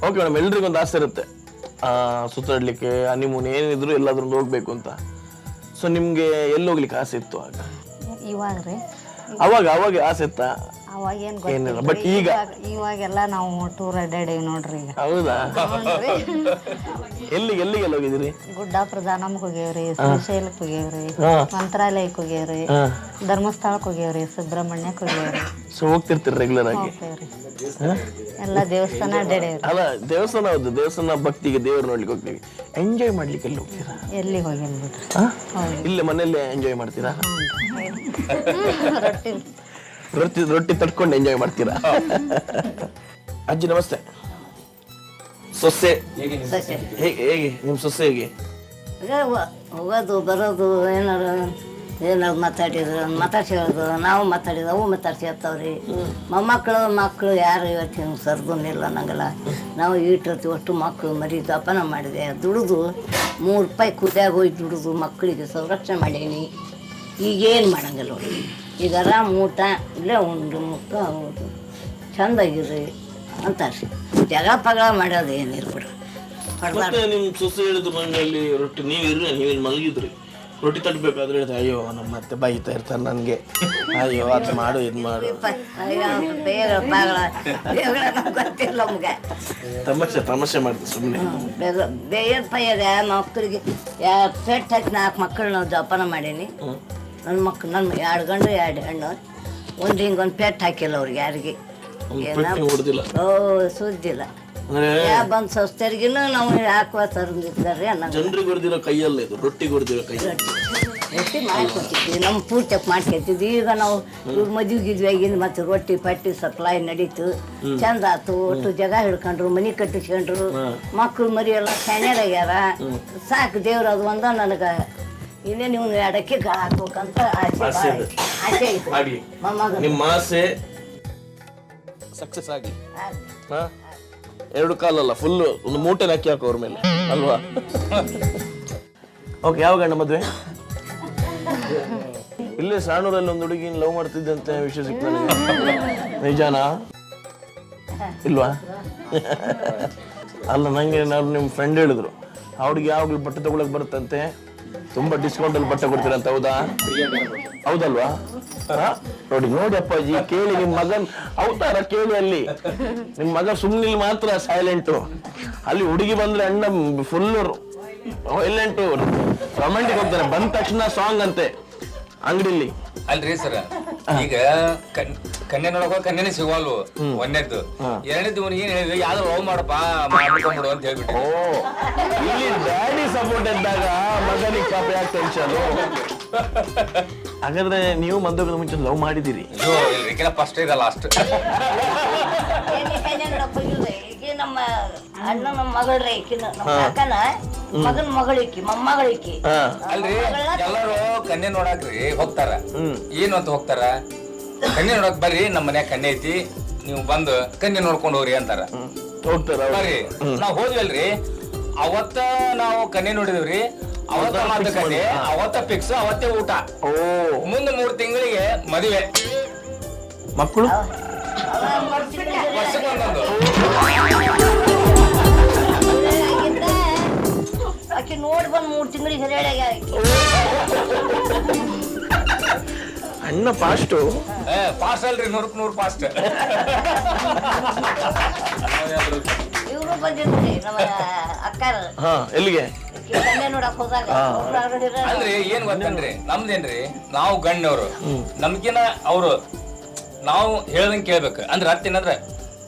ಓಕೆ ಮೇಡಮ್, ಎಲ್ರಿಗೂ ಒಂದು ಆಸೆ ಇರುತ್ತೆ ಸುತ್ತಾಡ್ಲಿಕ್ಕೆ, ಹನಿಮೂನ್ ಏನಿದ್ರು ಎಲ್ಲಾದ್ರೂ ಹೋಗ್ಬೇಕು ಅಂತ. ಸೊ ನಿಮ್ಗೆ ಎಲ್ಲಿ ಹೋಗ್ಲಿಕ್ಕೆ ಆಸೆ ಇತ್ತು ಆಗ? ಇವಾಗ ರೀ ಅವಾಗ ಆಸೆ ಇತ್ತಾ? ಅವಾಗ ಏನ್ ಏನಿಲ್ಲ, ಗೊತ್ತಿಲ್ಲ ಬಟ್ ಈಗ ಇವಾಗೆಲ್ಲ ನಾವು ಟೂರ್ ಅಡ್ಡಾಡೀವಿ ನೋಡ್ರಿ ಈಗ. ಹೌದಾ? ಎಲ್ಲಿಗೆಲ್ಲ ಹೋಗಿದ್ದೀರಿ? ಗುಡ್ಡ ಪ್ರಧಾನಮ್ಗೆ ಹೋಗ್ಯಾವ್ರಿ, ಶ್ರೀಶೈಲಕ್ಕೆ ಹೋಗ್ಯಾವ್ರಿ, ಹಾ. ಮಂತ್ರಾಲಯಕ್ಕೆ ಹೋಗ್ಯಾವ್ರಿ, ಹಾ. ಧರ್ಮಸ್ಥಳಕ್ಕೆ ಹೋಗ್ಯಾವ್ರಿ, ಸುಬ್ರಹ್ಮಣ್ಯಕ್ಕೆ ಹೋಗ್ಯಾವ್ರಿ. ಸೊ ಹೋಗ್ತಿರ್ತೀರಿ ರೆಗ್ಯುಲರ್ ಆಗಿ? ಹೋಗ್ತೇವ್ರಿ, ಎಲ್ಲ ದೇವಸ್ಥಾನ ಅಡ್ಡಾಡೇವ್ರಿ. ಅಲ್ಲ, ದೇವಸ್ಥಾನ ಹೌದು, ದೇವಸ್ಥಾನ ಭಕ್ತಿಗೆ ದೇವ್ರು ನೋಡ್ಲಿಕ್ಕೆ ಹೋಗ್ತೀವಿ. ಎಂಜಾಯ್ ಮಾಡ್ಲಿಕ್ಕೆ ಎಲ್ಲಿ ಹೋಗ್ತೀರಾ? ಎಲ್ಲಿ ಹೋಗಿಲ್ಲ ಬಿಡ್ರಿ. ಇಲ್ಲೇ ಮನೆಯಲ್ಲೇ ಎಂಜಾಯ್ ಮಾಡ್ತೀರಾ? ರೊಟ್ಟಿ ರೊಟ್ಟಿ ತಟ್ಕೊಂಡು ಎಂಜಾಯ್ ಮಾಡ್ತೀರಾ? ಅಜ್ಜಿ ನಮಸ್ತೆ. ಸೊಸೆ ಹೇಗೆ ನಿಮ್ ಸೊಸೆ ಹೇಗೆ? ಹೋಗೋದು ಬರೋದು ಏನಾರು ಮಾತಾಡ್ಸೋದು, ನಾವು ಮಾತಾಡಿದ ಅವು ಮಾತಾಡ್ಸಿರ್ತಾವ್ರಿ. ಮಕ್ಕಳು ಯಾರು ಇವತ್ತಿನ ಸರ್ದನಿಲ್ಲ ನಂಗಲ್ಲ. ನಾವು ಇಟ್ಟಿರ್ತೀವಿ ಅಷ್ಟು ಮಕ್ಕಳು ಮರಿ ಜೋಪಾನ ಮಾಡಿದೆ, ದುಡಿದು 3 ರೂಪಾಯಿ ಕುದ್ಯಾಗ ಹೋಗಿ ದುಡಿದು ಮಕ್ಕಳಿಗೆ ಸಂರಕ್ಷಣೆ ಮಾಡೀನಿ. ಈಗೇನು ಮಾಡಂಗಿಲ್ಲ ನೋಡಿ. ಈಗ ಆರಾಮ್ ಊಟ ಇಲ್ಲೇ ಉಂಡು ಮುಕ್ಕ ಹೌದು ಚಂದಾಗಿರ್ರಿ ಅಂತಾರ್ರಿ. ಜಗಳ ಪಗಳ ಮಾಡೋದು ಏನಿಲ್ಲ ಬಿಡ್ರಿ. ಮತ್ತೆ ನಿಮ್ ಸೊಸೆ ಹೇಳಿದ್ರು ನಂಗೆ ಅಲ್ಲಿ ರೊಟ್ಟಿ ನೀವೇನು ಮಲಗಿದ್ರಿ, ರೊಟ್ಟಿ ತಟ್ಟಬೇಕಾದ್ರೆ ಹೇಳಿದೆ, ಅಯ್ಯೋ ನಮ್ಮ ಮತ್ತೆ ಬೈತಾ ಇರ್ತಾರೆ ನನಗೆ, ಅಯ್ಯೋ ಅದು ಮಾಡು ಇದು ಮಾಡು. ಗೊತ್ತಿಲ್ಲ ನಮ್ಗೆ. ತಮಾಷೆ ಮಾಡ್ತೀವಿ ಸುಮ್ಮನೆ. ಬೇಯರ್ ಪಯ್ಯದ ಮಕ್ಕಳಿಗೆ ಪೆಟ್ಟು ಹಾಕಿ 4 ಮಕ್ಕಳು ನಾವು ಜೋಪಾನ ಮಾಡೀನಿ. ನನ್ನ 2 ಗಂಡು 2 ಹೆಣ್ಣು. ಒಂದು ಹಿಂಗೊಂದು ಪೆಟ್ಟು ಹಾಕಿಲ್ಲ ಅವ್ರಿಗೆ ಯಾರಿಗೆ. ಹೊಡೆದಿಲ್ಲ, ಸುದ್ದಿಲ್ಲ. ಬಂದು ಸೊಸ್ತರಿಗಿನ್ನು ನಾವು ಹಾಕುವ ತರಿದ್ದಾರೆ ಅನ್ನಂಗೆ. ಜನರಿಗೆ ಹೊಡೆದಿರೋ ಕೈಯಲ್ಲ ಇದು, ರೊಟ್ಟಿ ಹೊಡೆದಿರೋ ಕೈ. ರೊಟ್ಟಿ ಮಾಡ್ಕೊತಿದ್ವಿ, ನಮ್ಮ ಪೂರ್ತಿಯಾಗಿ ಮಾಡ್ಕೊತಿದ್ವಿ. ಈಗ ನಾವು ಇವ್ರ ಮದುವೆಗಿದ್ವಿ ಆಗಿಂದ ಮತ್ತೆ ರೊಟ್ಟಿ ಪಟ್ಟಿ ಸಪ್ಲೈ ನಡೀತು, ಚಂದ ಆತು. ಒಟ್ಟು ಜಾಗ ಹಿಡ್ಕೊಂಡ್ರು, ಮನೆ ಕಟ್ಟಿಸ್ಕೊಂಡ್ರು, ಮಕ್ಕಳು ಮರಿ ಎಲ್ಲ ಶಾಣ್ಯರಾಗ್ಯಾರ. ಸಾಕು ದೇವ್ರು ಅದು ಒಂದ ನನಗೆ ಇನ್ನೇ ನೀವು 2 ಅಕ್ಕಿ ಹಾಕ್ಬೇಕಂತ ಆಸೆ ಐತಿ. ನಿಮ್ಮ ಆಸೆ ಸಕ್ಸಸ್ ಆಗಿ 2 ಕಾಲಲ್ಲ, ಫುಲ್ಲು ಒಂದು ಮೂಟೆ ಅಕ್ಕಿ ಹಾಕೋ ಅವ್ರ ಮೇಲೆ ಅಲ್ವಾ? ಓಕೆ, ಯಾವ ಗಂಡ ಮದ್ವೆ? ಇಲ್ಲೇ ಸಾಣೂರಲ್ಲಿ ಒಂದು ಹುಡುಗಿನ ಲವ್ ಮಾಡ್ತಿದ್ದಂತೆ ವಿಷಯ ಸಿಕ್ತು ನನಗೆ. ನಿಜಾನಾ ಇಲ್ವಾ? ಅಲ್ಲ, ನಂಗೆ ನಾವು ನಿಮ್ಮ ಫ್ರೆಂಡ್ ಹೇಳಿದ್ರು ಆ ಹುಡುಗಿ ಯಾವಾಗಲೂ ಬಟ್ಟೆ ತಗೊಳಕ್ ಬರುತ್ತಂತೆ, ತುಂಬಾ ಡಿಸ್ಕೌಂಟ್ ಅಲ್ಲಿ ಬಟ್ಟೆ ಕೊಡ್ತೀರಂತ. ಹೌದಲ್ವಾ? ನೋಡಿ ಅಪ್ಪಾಜಿ, ಕೇಳಿ ನಿಮ್ ಮಗನ್ ಅವತಾರ ಕೇಳಿ. ಅಲ್ಲಿ ನಿಮ್ ಮಗ ಸುಮ್ನಿಲ್ ಮಾತ್ರ ಸೈಲೆಂಟು, ಅಲ್ಲಿ ಹುಡುಗಿ ಬಂದ್ರೆ ಅಣ್ಣ ಫುಲ್ ವೈಲೆಂಟು, ರೊಮ್ಯಾಂಟಿಕ್ ಹೋಗ್ತಾರೆ. ಬಂದ ತಕ್ಷಣ ಸಾಂಗ್ ಅಂತೆ ಅಂಗಡಿಲಿ. ಅಲ್ರಿ ಸರ್, ಈಗ ಕನ್ಯೆ ನೋಡಕ ಕನ್ಯೆನೇ ಸಿಗಲ್ವು. 1ನೇದ್ದು. 2ನೇದ್ದು ಇವ್ನಿಗೆ ಏನ್ ಹೇಳಿದ್ವಿ, ಯಾವ್ದು ಲವ್ ಮಾಡಪ್ಪ ಮಾಡ್ಕೊಂಡ್ಬಿಡು ಅಂತ ಹೇಳ್ಬಿಟ್ಟು. ಇಲ್ಲಿ ಡ್ಯಾಡಿ ಸಪೋರ್ಟ್ ಇದ್ದಾಗ ಮಗನಿಗೆ ಪಾಪ ಯಾಕೆ ಟೆನ್ಷನ್? ಹಾಗಾದ್ರೆ ನೀವು ಮದುವೆ ಮುಂಚೆ ಲವ್ ಮಾಡಿದಿರಿ? ಇಲ್ರಿ, ಫಸ್ಟ್ ಇದೆ ಲಾಸ್ಟ್. ನಮ್ಮ ಅಣ್ಣ ನಮ್ಮ ಮಗಳ್ರಿ, ನಮ್ಮ ಕಾಕನ ಮಗನ ಮಗಳಿಕಿ ಮೊಮ್ಮಗಳಿಕಿ. ಅಲ್ರಿ, ಎಲ್ಲರೂ ಕನ್ಯೆ ನೋಡಾಕ್ರಿ ಹೋಗ್ತಾರ. ಏನು ಅಂತ ಹೋಗ್ತಾರ, ಕನ್ಯೆ ನೋಡಕ್ ಬರ್ರಿ, ನಮ್ಮ ಮನ್ಯಾಗ ಕನ್ಯೆ ಐತಿ, ನೀವು ಬಂದು ಕನ್ಯೆ ನೋಡ್ಕೊಂಡು ಹೋಗ್ರಿ ಅಂತಾರ. ಬರ್ರಿ, ನಾವ್ ಹೋದ್ವಲ್ರಿ, ಅವತ್ತ ನಾವು ಕನ್ಯೆ ನೋಡಿದ್ವಿ. ಅವತ್ತ ಮಾತುಕತೆ, ಅವತ್ತ ಫಿಕ್ಸ್, ಅವತ್ತೇ ಊಟ. ಮುಂದೆ 3 ತಿಂಗಳಿಗೆ ಮದುವೆ, ಮಕ್ಕಳು ವರ್ಷಕ್ಕೆ ಒಂದೊಂದು. ಆಕಿ ನೋಡಿ ಬಂದ್ 3 ತಿಂಗಳಿಗೆ ಹಿರಿಯಾಗ ಅಣ್ಣ ಫಾಸ್ಟು. ಫಾಸ್ಟ್ ಅಲ್ರಿ, 100ಕ್ಕೆ 100 ಫಾಸ್ಟ್. ಇವರು ಬಂದಿದ್ರಿ ನಮ್ಮ ಅಕ್ಕಾರ. ಎಲ್ಲಿಗೆ? ಕನ್ಯೆ ನೋಡಕ್ ಹೋದಾಗ ಅಲ್ರಿ, ಏನ್ ಗೊತ್ತೇನ್ರಿ, ನಮ್ದೇನ್ರಿ, ನಾವು ಗಣ್ಯವ್ರು, ನಮ್ಗಿನ ಅವ್ರು ನಾವು ಹೇಳ್ದಂಗೆ ಕೇಳ್ಬೇಕು. ಅಂದ್ರೆ ಅತ್ತೇನಂದ್ರೆ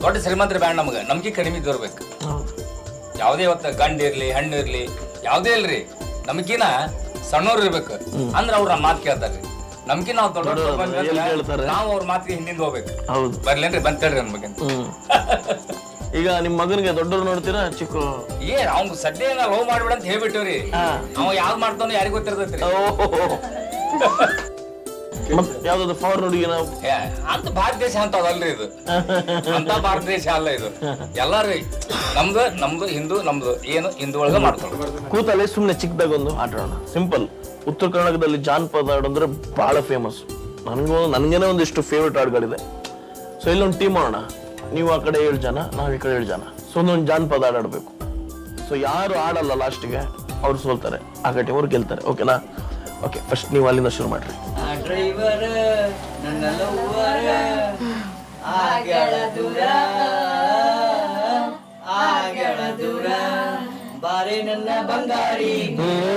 ದೊಡ್ಡ ಶ್ರೀಮಂತರ ಬ್ಯಾಂಡ್ ನಮ್ಗೆ, ನಮ್ಗೆ ಕಡಿಮೆ ಇರ್ಬೇಕು. ಯಾವ್ದೇ ಇವತ್ತ ಗಂಡ ಇರ್ಲಿ ಹೆಣ್ಣು ಇರ್ಲಿ ಯಾವ್ದೇ ಇಲ್ರಿ, ನಮ್ಗಿನ ಸಣ್ಣವ್ರು ಇರ್ಬೇಕು. ಅಂದ್ರೆ ಅವ್ರ ಮಾತು ಕೇಳ್ತಾರ್ರಿ. ನಮ್ಗೆ ನಾವು ದೊಡ್ಡ ನಾವು ಅವ್ರ ಮಾತಿಗೆ ಹಿಂದಿಂದ ಹೋಗ್ಬೇಕು. ಬರ್ಲೇನ್ರಿ, ಬಂತೇಳ್ರಿ ನನ್ ಬಗ್ಗೆ. ಈಗ ನಿಮ್ ಮಗನಿಗೆ ದೊಡ್ಡವ್ರು ನೋಡ್ತೀರಾ ಚಿಕ್ಕ? ಅವ್ನ್ ಸದ್ಯ ಲವ್ ಮಾಡ್ಬಿಡ ಅಂತ ಹೇಳ್ಬಿಟ್ಟಿವ್ರಿ. ಅವ ಯಾವ್ದು ಮಾಡ್ತಾನೋ ಯಾರಿಗ ಗೊತ್ತಿರ್ತೈತ್ರಿ. ಮತ್ ಯಾವ್ದಾದ್ರು ಫಾರಿನ್ ಹುಡುಗಿನ ಅಂತ ಭಾರತ ದೇಶ ಅಂತ ಅದಲ್ರಿ ಇದು ಅಂತ ಭಾರತ ದೇಶ ಅಲ್ಲ ಇದು ಎಲ್ಲಾರು ನಮ್ದು ಹಿಂದೂ ನಮ್ದು ಏನು ಹಿಂದೂ ಒಳಗ ಮಾಡ್ತಾರೆ ಕೂತಲ್ಲೇ ಸುಮ್ಮನೆ ಚಿಕ್ಕದಾಗ ಒಂದು ಆಟ ಆಡೋಣ ಸಿಂಪಲ್. ಉತ್ತರ ಕರ್ನಾಟಕದಲ್ಲಿ ಜಾನಪದ ಹಾಡು ಅಂದ್ರೆ ಬಹಳ ಫೇಮಸ್. ನನ್ಗೇನೆ ಒಂದಿಷ್ಟು ಫೇವ್ರೆಟ್ ಹಾಡುಗಳಿದೆ. ಸೊ ಇಲ್ಲೊಂದು ಟೀಮ್ ಮಾಡೋಣ. ನೀವು ಆ ಕಡೆ 7 ಜನ, ನಾವು ಈ ಕಡೆ 7 ಜನ. ಸೊ ಒಂದೊಂದು ಜಾನಪದ ಹಾಡು ಆಡಬೇಕು. ಸೊ ಯಾರು ಆಡಲ್ಲ ಲಾಸ್ಟ್ಗೆ ಅವ್ರು ಸೋಲ್ತಾರೆ, ಆ ಕಡೆ ಅವ್ರು ಗೆಲ್ತಾರೆ. ಓಕೆನಾ? ಓಕೆ, ಫಸ್ಟ್ ನೀವು ಅಲ್ಲಿಂದ ಶುರು ಮಾಡ್ರಿ. ಡ್ರೈವರ್ ನನ್ನ ಲವ್ವರ ಆಗಳ ದೂರ ಆಗಳ ದೂರ ಬಾರೆ ನನ್ನ ಬಂಗಾರಿ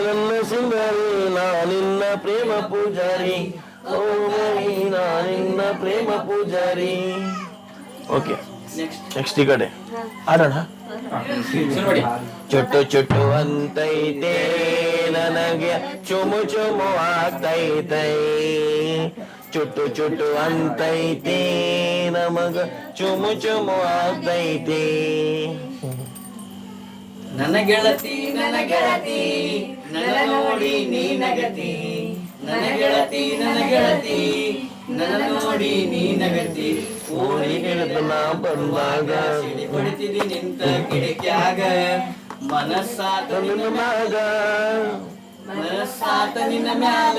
ನನ್ನ ಸುಂದರಿ ನಾನಿನ್ನ ಪ್ರೇಮ ಪೂಜಾರಿ, ಓ ನಾನಿನ್ನ ಪ್ರೇಮ ಪೂಜಾರಿ. ಓಕೆ, ನೆಕ್ಸ್ಟ್ ಈ ಕಡೆ ಆಡೋಣ. ಚುಟ್ಟು ಚುಟ್ಟು ಅಂತೈತೆ ನನಗೆ ಚುಮು ಚುಮು ಆಗ್ತೈತೈ, ಚುಟ್ಟು ಚುಟ್ಟು ಅಂತೈತೆ ನಮಗ ಚುಮು ಚುಮು ಆಗ್ತೈತೆ. ನನ್ನ ಗೆಳತಿ ನನ್ನ ಗೆಳತಿ ನನ್ನ ನೋಡಿ ನೀ ನಗತಿ, ನನ್ನ ಗೆಳತಿ ನನ್ನ ಗೆಳತಿ ನನ್ನ ನೋಡಿ ನೀ ನಗತಿ. ಓಡಿ ನಾ ಬಂದಾಗ ಸಿಡಿ ಹೊಡಿತಿದಿ ನಿಂತ ಕಿಡಕ್ಯಾಗ, ಮನಸ್ಸಾತ ನಿನ್ನ ಮಗ ಮನಸ್ಸಾತ ನಿನ್ನ ಮ್ಯಾಲ.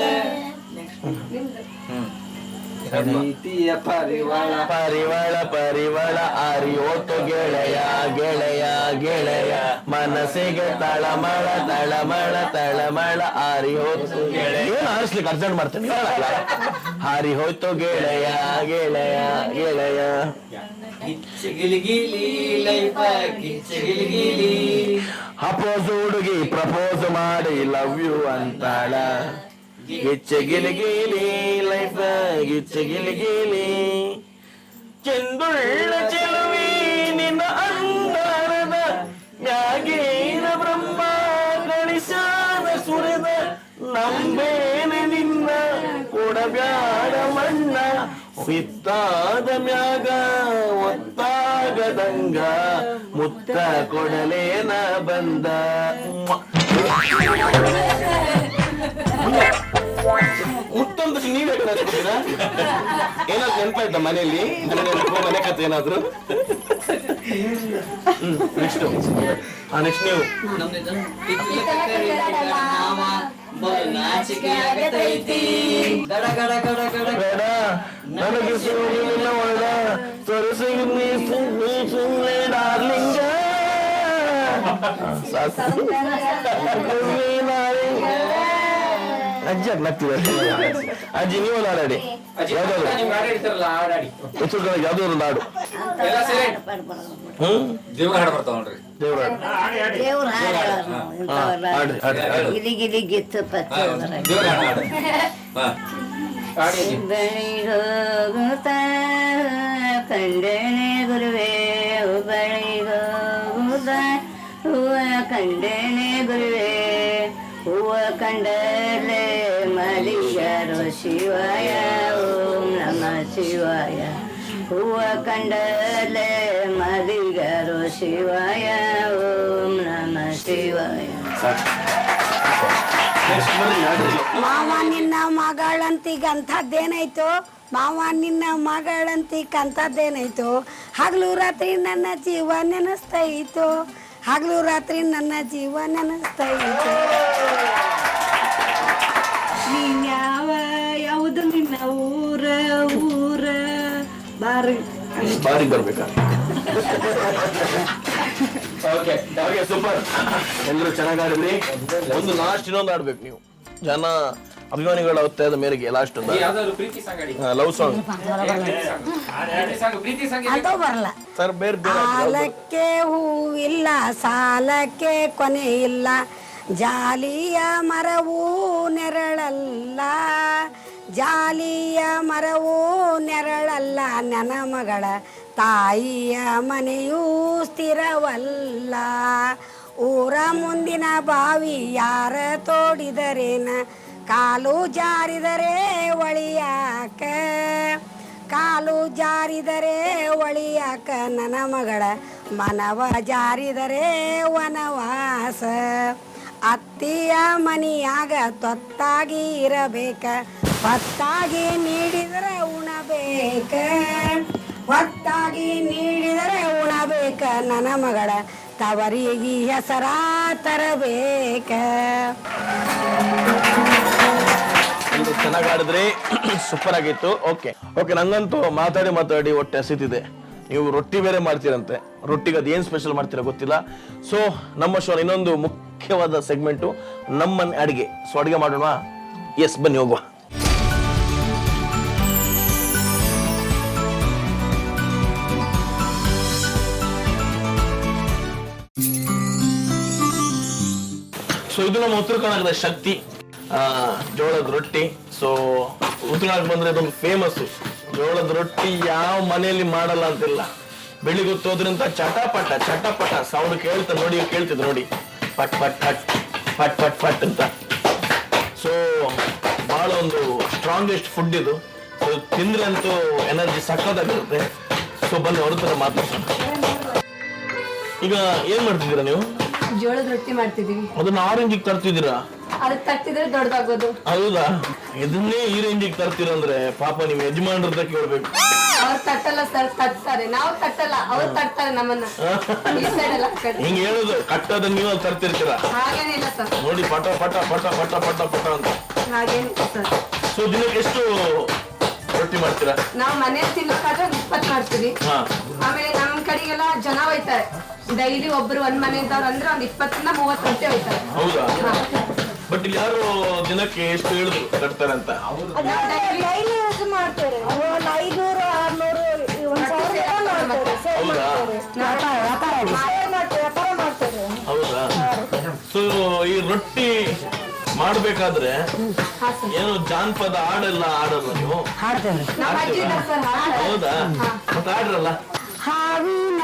ಪ್ರೀತಿಯ ಪರಿವಾಳ ಪರಿವಳ ಪರಿವಳ ಅರಿಯೋತು ಗೆಳೆಯ ಗೆಳೆಯ ಗೆಳೆಯ, ಮನಸ್ಸಿಗೆ ತಳಮಳ ತಳಮಳ ತಳಮಳ ಅರಿಯೋತು ಗೆಳೆಯ. ಏನು ಆರಿಸ್ಲಿಕ್ಕೆ ಅರ್ಜೆಂಟ್ ಮಾಡ್ತೀನಿ, ಹಾರಿ ಹೋಯ್ತು ಗೆಳೆಯ ಗೆಳೆಯ ಗೆಳೆಯ. ಗಿಚ್ಚಗಿಲಿಗಿಲಿ ಲೈಫ ಗಿಚ್ಚಗಿಲಿಗಿಲಿ, ಅಪೋಸ್ ಹುಡುಗಿ ಪ್ರಪೋಸ್ ಮಾಡಿ ಲವ್ ಯು ಅಂತಾಳ, ಗಿಚ್ಚ ಗಿಲಿಗಿಲಿ ಲೈಫ್ ಗಿಚ್ಚ ಗಿಲಿಗಿಲಿ. ಚೆಂದುಳ್ಳ ಚೆಲುವಿ ನಿನ್ನ ಅಂದಾರದ ಮ್ಯಾಗೇನ ಬ್ರಹ್ಮ ಗಣಿಸಾದ ಸುರಿದ, ನಂಬೇನೆ ನಿನ್ನ ಕೊಡಬ್ಯಾಡ ಮಣ್ಣ, ಸಿತ್ತಾದ ಮ್ಯಾಗ ಒತ್ತಾಗದಂಗ ಮುತ್ತ ಕೊಡಲೇನ ಬಂದ. ಮುತ್ತೊಂದು ನೀವೇ ಕಳ್ಸ್ಕೊತೀರಾ? ಏನಾದ್ರು ನೆನಪಾಯ್ತಾ ಮನೆಯಲ್ಲಿ? ಮನೆ ಕಥೆ ಏನಾದ್ರು? ನೆಕ್ಸ್ಟ್ ನೆಕ್ಸ್ಟ್ ನೀವು ಬೇಡ ನನಗೆ ಸುಳ್ಳಿನ ಒಳ್ಳ ತೊರಸಿ ಸುಳ್ಳೆ ಡಾರ್ಲಿಂಗ. ಅಜ್ಜಿ ನಗ್ತಿದ್ದಾರೆ. ಅಜ್ಜಿ ನೀವು ಹಾಡಾಡಿ, ಯಾವ್ದೋ ಒಂದು ಹಾಡು. ದೇವ್ರ ಹಾಡು ಬರ್ತಾವ ನೋಡ್ರಿ. ದೇವ್ರ ಹಾಡು ದೇವ್ರ ಹಾಡು ಗಿಲಿ ಗಿಲಿ ಗಿತ್ತು ಪಚ್ಚ ದೇವ್ರ ಹಾಡು ಬೆಳಿಗೋಗುತ್ತ ಕಂಡೇನೆ ಗುರುವೇ, ಬೆಳಿಗೋಗುತ್ತ ಹೂವ ಕಂಡೇನೆ ಗುರುವೇ, ಹೂವ ಕಂಡಲೆ ಮಲಿಗರು ಶಿವಾಯ, ಓಂ ನಮ ಶಿವಾಯ. ಹೂವ ಕಂಡಲೆ ಮಲಿಗರು ಶಿವಾಯ, ಓಂ ನಮ ಶಿವಾಯ. ಮಾವ ನಿನ್ನ ಮಗಳಂತಿಗೆ ಅಂಥದ್ದೇನಾಯ್ತು, ಮಾವ ನಿನ್ನ ಮಗಳಂತಿಗೆ ಅಂಥದ್ದೇನಾಯ್ತು, ಹಗಲು ರಾತ್ರಿ ನನ್ನ ಜೀವ ನೆನೆಸ್ತೈತು, ಹಗಲು ರಾತ್ರಿ ನನ್ನ ಜೀವ ನೆನೆಸ್ತೈತು. ನೀನ್ ಯಾವುದು ನಿನ್ನ ಊರ ಊರ ಬಾರಿ ಬಾರಿ ಬರ್ಬೇಕಾ? ಓಕೆ ಸೂಪರ್, ಎಲ್ಲರೂ ಚೆನ್ನಾಗಾಡಿದ್ರಿ. ಒಂದು ಲಾಸ್ಟ್ ಇನ್ನೊಂದು ಆಡ್ಬೇಕು ನೀವು. ಜನ ಅಭಿಮಾನಿಗಳ ಒತ್ತಾಯದ ಮೇರೆಗೆ ಲಾಸ್ಟ್ ಲವ್ ಸಾಂಗ್ ಅಂತೂ ಬರಲ್ಲ. ಸರ್ ಬೇರೆ ಸಾಲಕ್ಕೆ ಹೂವಿಲ್ಲ ಸಾಲಕ್ಕೆ ಕೊನೆ ಇಲ್ಲ, ಜಾಲಿಯ ಮರವೂ ನೆರಳಲ್ಲ, ಜಾಲಿಯ ಮರವೂ ನೆರಳಲ್ಲ, ನನ್ನ ಮಗಳ ತಾಯಿಯ ಮನೆಯೂ ಸ್ಥಿರವಲ್ಲ, ಊರ ಮುಂದಿನ ಬಾವಿ ಯಾರ ತೋಡಿದರೇನ, ಕಾಲು ಜಾರಿದರೆ ಒಳಿಯಾಕ, ಕಾಲು ಜಾರಿದರೆ ಒಳಿಯಾಕ, ನನ್ನ ಮಗಳ ಮನವ ಜಾರಿದರೆ ವನವಾಸ, ಅತ್ತಿಯ ಮನಿಯಾಗ ತೊತ್ತಾಗಿ ಇರಬೇಕ, ಹೊತ್ತಾಗಿ ನೀಡಿದರೆ ಉಣಬೇಕ, ಹೊತ್ತಾಗಿ ನೀಡಿದರೆ ಉಣಬೇಕ, ನನ್ನ ಮಗಳ ತವರಿಗೆ ಹೆಸರ ತರಬೇಕ. ಇದು ಚೆನ್ನಾಗಿ ಆಡಿದ್ರಿ, ಸೂಪರ್ ಆಗಿತ್ತು. ಓಕೆ ನಂಗಂತೂ ಮಾತಾಡಿ ಹೊಟ್ಟೆ ಹಸಿತಿದೆ. ನೀವು ರೊಟ್ಟಿ ಬೇರೆ ಮಾಡ್ತೀರಂತೆ, ರೊಟ್ಟಿಗೆ ಅದೇನು ಸ್ಪೆಷಲ್ ಮಾಡ್ತೀರಾ ಗೊತ್ತಿಲ್ಲ. ಸೊ ನಮ್ಮ ಶೋ ಇನ್ನೊಂದು ಮುಖ್ಯವಾದ ಸೆಗ್ಮೆಂಟು ನಮ್ಮನೆ ಅಡಿಗೆ. ಸೊ ಅಡಿಗೆ ಮಾಡೋಣ. ಎಸ್, ಬನ್ನಿ ಹೋಗುವ. ಸೊ ಇದು ನಮ್ಮ ಉತ್ತರ ಕರ್ನಾಟಕದ ಶಕ್ತಿ, ಜೋಳದ ರೊಟ್ಟಿ. ಸೊ ಉತ್ತರ ಕರ್ನಾಟಕ ಬಂದ್ರೆ ಇದೊಂದು ಫೇಮಸ್. ಜೋಳದ ರೊಟ್ಟಿ ಯಾವ ಮನೆಯಲ್ಲಿ ಮಾಡಲ್ಲ ಅಂತಿಲ್ಲ. ಬೆಳಿಗ್ಗೆ ಹೊತ್ತೋದ್ರಿಂದ ಚಟಪಟ ಸೌಂಡ್ ಕೇಳ್ತಿದ್ರು ನೋಡಿ, ಪಟ್ ಪಟ್ ಪಟ್ ಪಟ್ ಪಟ್ ಪಟ್ ಅಂತ. ಸೊ ಬಹಳ ಒಂದು ಸ್ಟ್ರಾಂಗೆಸ್ಟ್ ಫುಡ್ ಇದು. ಸೊ ತಿಂದ್ರೆ ಅಂತೂ ಎನರ್ಜಿ ಸಕ್ಕತ್ತಾಗಿರುತ್ತೆ. ಸೊ ಬನ್ನಿ ಅವ್ರ ಹತ್ರ ಮಾತಾಡ್ಸೋಣ. ಈಗ ಏನ್ ಮಾಡ್ತಿದ್ದೀರಾ ನೀವು? ಜೋಳದ ರೊಟ್ಟಿ ಮಾಡ್ತಿದೀವಿ. ಅದನ್ನ ಆರೆಂಜಿಗೆ ತರ್ತಿದ್ದೀರಾ? ಅದು ತಟ್ಟಿದ್ರೆ ದೊಡ್ಡದಾಗೋದು. ಹೌದಾ? ಇದನ್ನೇ ಈ ರೇಂಜಿಗೆ ತರ್ತೀರಂದ್ರೆ ಪಾಪ ನಿಮ್ ಯಜಮಾನ್ರ ಕೇಳ್ಬೇಕು. ಅವ್ರು ತಟ್ಟಲ್ಲ ಸರ್, ತಟ್ತಾರೆ. ನಾವು ತಟ್ಟಲ್ಲ, ಅವ್ರು ತಟ್ತಾರೆ ನಮ್ಮನ್ನ. ಈ ಸೈಡ್ ಎಲ್ಲ ಹಿಂಗ್ ಹೇಳುದು ಕಟ್ಟೋದ ನೀವು ತರ್ತಿರ್ತೀರಾ? ಹಾಗೇನಿಲ್ಲ ಸರ್, ನೋಡಿ ಪಟ ಪಟ ಪಟ ಪಟ ಪಟ ಪಟ ಅಂತ. ಹಾಗೇನಿಲ್ಲ ಸರ್. ಸೊ ದಿನಕ್ಕೆ ಎಷ್ಟು ರೊಟ್ಟಿ ಮಾಡ್ತೀರಾ? ನಾವು ಮನೇಲಿ ತಿನ್ನೋಕಾದ್ರೆ 20 ಮಾಡ್ತೀವಿ. ಹಾ. ಆಮೇಲೆ ನಮ್ ಕಡೆಗೆಲ್ಲ ಜನ ಹೋಯ್ತಾರೆ. ಡೈಲಿ ಒಬ್ರು ಒಂದ್ ಮನೆಯವ್ರು ಅಂದ್ರೆ ಒಂದ್ 20 ಇಂದ 30 ರೊಟ್ಟಿ ಹೋಯ್ತಾರೆ. ಹೌದಾ? ಬಟ್ ಇಲ್ಲಿ ಯಾರು ದಿನಕ್ಕೆ ಎಷ್ಟು ಹೇಳಿದ್ರು ತರ್ತಾರೆ ಅಂತ? ಡೈಲಿ ಯೂಸ್ ಮಾಡ್ತಾರೆ. 500 600 ಹೌದಾ? ವ್ಯಾಪಾರ ಮಾಡ್ತಾರೆ. ಹೌದಾ? ಸೊ ಈ ರೊಟ್ಟಿ ಮಾಡ್ಬೇಕಾದ್ರೆ ಏನು ಜಾನಪದ ಹಾಡೆಲ್ಲ ಆಡಲ್ಲ ನೀವು? ಹಾಡ್ತೇವ್ರಿ. ನಮ್ಮ ಅಜ್ಜಿ ಇದ್ದಾರೆ ಸರ್, ಹಾಡ್ತಾರೆ. ಹೌದಾ? ಮತ್ತೆ ಆಡ್ರಲ್ಲ. ಹಾವಿನ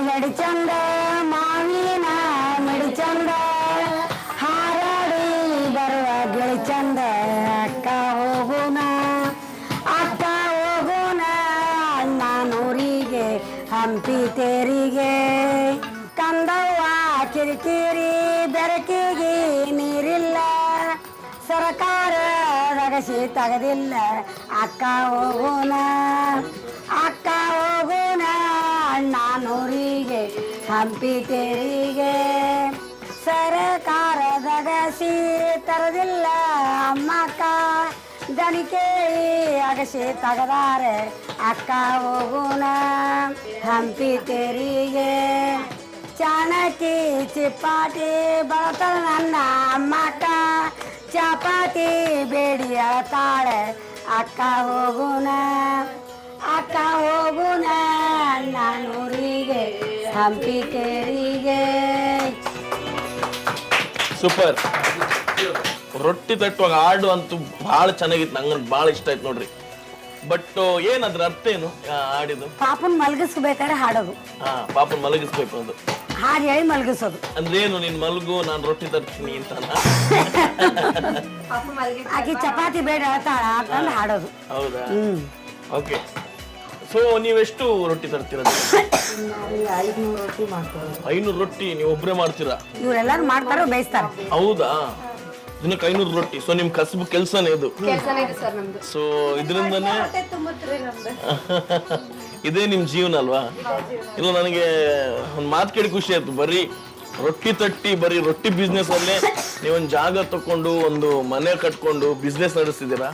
ಗಡಿಚಂದ ಮಾವಿನ ಮಿಡಿಚಂದ ಹಾರಾಡಿ ಬರುವ ಗಿಳಿಚಂದ ಅಕ್ಕ ಹೋಗುಣ ಅಣ್ಣನೂರಿಗೆ ಹಂಪಿ ತೇರಿಗೆ ಕಂದವ್ವ ಕಿರಿಕಿರಿ ಬೆರಕಿಗೆ ನೀರಿಲ್ಲ ಸರ್ಕಾರದ ಗಸಿ ತಗದಿಲ್ಲ ಅಕ್ಕ ಹೋಗುಣ ಅಣ್ಣನೂರಿಗೆ ಹಂಪಿ ತೇರಿಗೆ ಸರ್ಕಾರದ ಗಸಿ ತರದಿಲ್ಲ ಅಮ್ಮಕ್ಕ ದನಿಕೆ ಅಗಸಿ ತಗದಾರೆ ಅಕ್ಕ ಹೋಗುಣ ಹಂಪಿ ತೇರಿಗೆ ಚಾಣಕಿ ಚಿಪ್ಪಾಟಿ ಬಳತಾಳ ನನ್ನ ಅಮ್ಮಕ್ಕ ಚಪಾತಿ ಬೇಡಿ ಅಳತಾಳೆ ಅಕ್ಕ ಹೋಗುಣ ಅಣ್ಣನೂರಿಗೆ ಹಂಪಿ ತೇರಿಗೆ. ಸೂಪರ್. ರೊಟ್ಟಿ ತಟ್ಟುವಾಗ ಹಾಡು ಅಂತೂ ಬಹಳ ಚೆನ್ನಾಗಿತ್ತು, ನಂಗೆ ಬಹಳ ಇಷ್ಟ ಆಯ್ತು ನೋಡ್ರಿ. ಬಟ್ ಏನಾದ್ರ ಅರ್ಥ ಏನು ಹಾಡಿದು? ಪಾಪನ್ ಮಲಗಿಸ್ಬೇಕಾದ್ರೆ ಹಾಡೋದು. ಹಾ, ಪಾಪನ್ ಮಲಗಿಸ್ಬೇಕು ಅದು. ಹಾಡು ಹೇಳಿ ಮಲಗಿಸೋದು. ಅಂದ್ರೆ ಏನು, ನೀನ್ ಮಲಗು ನಾನು ರೊಟ್ಟಿ ತರ್ತೀನಿ ಅಂತ? ಆಕಿ ಚಪಾತಿ ಬೇಡ ಹೇಳ್ತಾಳ ಅಂತಂದು ಹಾಡೋದು. ಹೌದಾ? ಓಕೆ. ಸೊ ನೀವೆಷ್ಟು ರೊಟ್ಟಿ ತರ್ತೀರ? 500 ರೊಟ್ಟಿ ಮಾಡ್ತೀವಿ. 500 ರೊಟ್ಟಿ ನೀವು ಒಬ್ರೇ ಮಾಡ್ತೀರಾ? ಇವ್ರೆಲ್ಲಾರು ಮಾಡ್ತಾರೋ ಬೇಯಿಸ್ತಾರ. ಹೌದಾ? ದಿನಕ್ಕೆ 500 ರೊಟ್ಟಿ. ಸೊ ನಿಮ್ ಕಸಬು ಕೆಲ್ಸನೇ ಇದು? ಕೆಲ್ಸನೇ ಇದೆ ಸರ್ ನಮ್ದು. ಸೊ ಇದರಿಂದನೇ ಇದೇ ನಿಮ್ ಜೀವನ ಅಲ್ವಾ? ಇಲ್ಲ, ನನಗೆ ಒಂದ್ ಮಾತು ಕೇಳಿ ಖುಷಿ ಆಯ್ತು. ಬರೀ ರೊಟ್ಟಿ ತಟ್ಟಿ ಬರೀ ರೊಟ್ಟಿ ಬಿಸ್ನೆಸ್ ಅಲ್ಲೇ ನೀವೊಂದು ಜಾಗ ತಕೊಂಡು ಒಂದು ಮನೆ ಕಟ್ಕೊಂಡು ಬಿಸ್ನೆಸ್ ನಡೆಸ್ತಿದ್ದೀರಾ.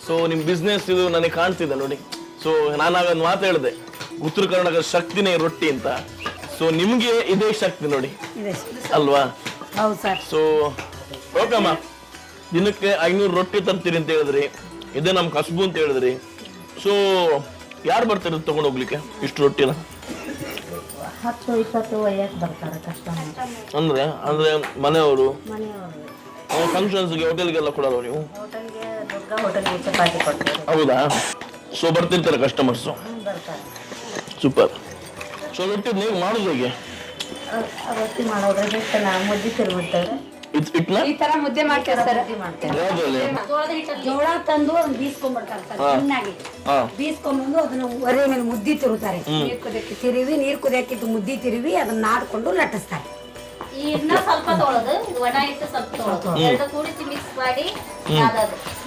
ಸೊ ನಿಮ್ ಬಿಸ್ನೆಸ್ ಇದು ನನಗೆ ಕಾಣ್ತಿದೆ ನೋಡಿ. ಸೊ ನಾನಾಗ ಒಂದು ಮಾತು ಹೇಳಿದೆ, ಉತ್ತರ ಕರ್ನಾಟಕದ ಶಕ್ತಿನೇ ರೊಟ್ಟಿ ಅಂತ. ಸೊ ನಿಮ್ಗೆ ಇದೇ ಶಕ್ತಿ ನೋಡಿ ಅಲ್ವಾ? ಹೌದು ಸರ್. ಸೊ ಓಕೆಮ್ಮ, ದಿನಕ್ಕೆ 500 ರೊಟ್ಟಿ ತರ್ತೀರಿ ಅಂತ ಹೇಳಿದ್ರಿ, ಇದೇ ನಮ್ ಕಸಬು ಅಂತ ಹೇಳಿದ್ರಿ. ಸೊ ಯಾರು ಬರ್ತಾರೆ ತಗೊಂಡು ಹೋಗ್ಲಿಕ್ಕೆ ಇಷ್ಟು ರೊಟ್ಟಿನ? 10-20 ಒಯ್ಯಕ್ಕೆ ಬರ್ತಾರೆ ಕಸ್ಟಮರ್. ಅಂದ್ರೆ ಮನೆಯವರು ಮನೆಯವರು ಫಂಕ್ಷನ್ಸ್ಗೆ ಹೋಟೆಲ್ಗೆಲ್ಲ ಕೊಡಲ್ಲ ನೀವು? ಹೋಟೆಲ್ಗೆ ದುರ್ಗಾ ಹೋಟೆಲ್ಗೆ ಚಪಾತಿ ಕೊಡ್ತಾರೆ. ಹೌದಾ? ಸೊ ಬರ್ತಿರ್ತಾರೆ ಕಸ್ಟಮರ್ಸು. ಬರ್ತಾರೆ. ಸೂಪರ್. ಸೊ ರೊಟ್ಟಿ ನೀವು ಮಾಡೋದು ಹೇಗೆ? ರೊಟ್ಟಿ ಮಾಡೋದ್ರೆ ಹಿಟ್ಟು ನಾವು ಮುದ್ದೆ ತಿರುಗಿರ್ತೇವೆ. ಹಿಟ್ಟನ್ನ ಈ ತರ ಮುದ್ದೆ ಮಾಡ್ತೀವಿ ಸರ್. ಯಾವ್ದ್ರಲ್ಲಿ? ಜೋಳ ತಂದು ಅದನ್ನ ಬೀಸ್ಕೊಂಡ್ಬಿಡ್ತಾರೆ ಸರ್. ಚೆನ್ನಾಗಿ ಬೀಸ್ಕೊಂಡ್ಬಂದು ಅದನ್ನ ಒರೆ ಮೇಲೆ ಮುದ್ದಿ ತಿರುತ್ತಾರೆ. ತಿರುವಿ ನೀರು ಕುದಿಯಾಕಿದ್ದು ಮುದ್ದಿ ತಿರುವಿ ಅದನ್ನ ನಾದ್ಕೊಂಡು ಲಟ್ಟಿಸ್ತಾರೆ. ಇನ್ನ ಸ್ವಲ್ಪ ತೊಳೆದು ಇದು ಒಣ ಹಿಟ್ಟು ಸ್ವಲ್ಪ ತೊಳೆದು ಎರಡು ಕೂಡಿಸಿ ಮಿಕ್ಸ್ ಮಾಡಿ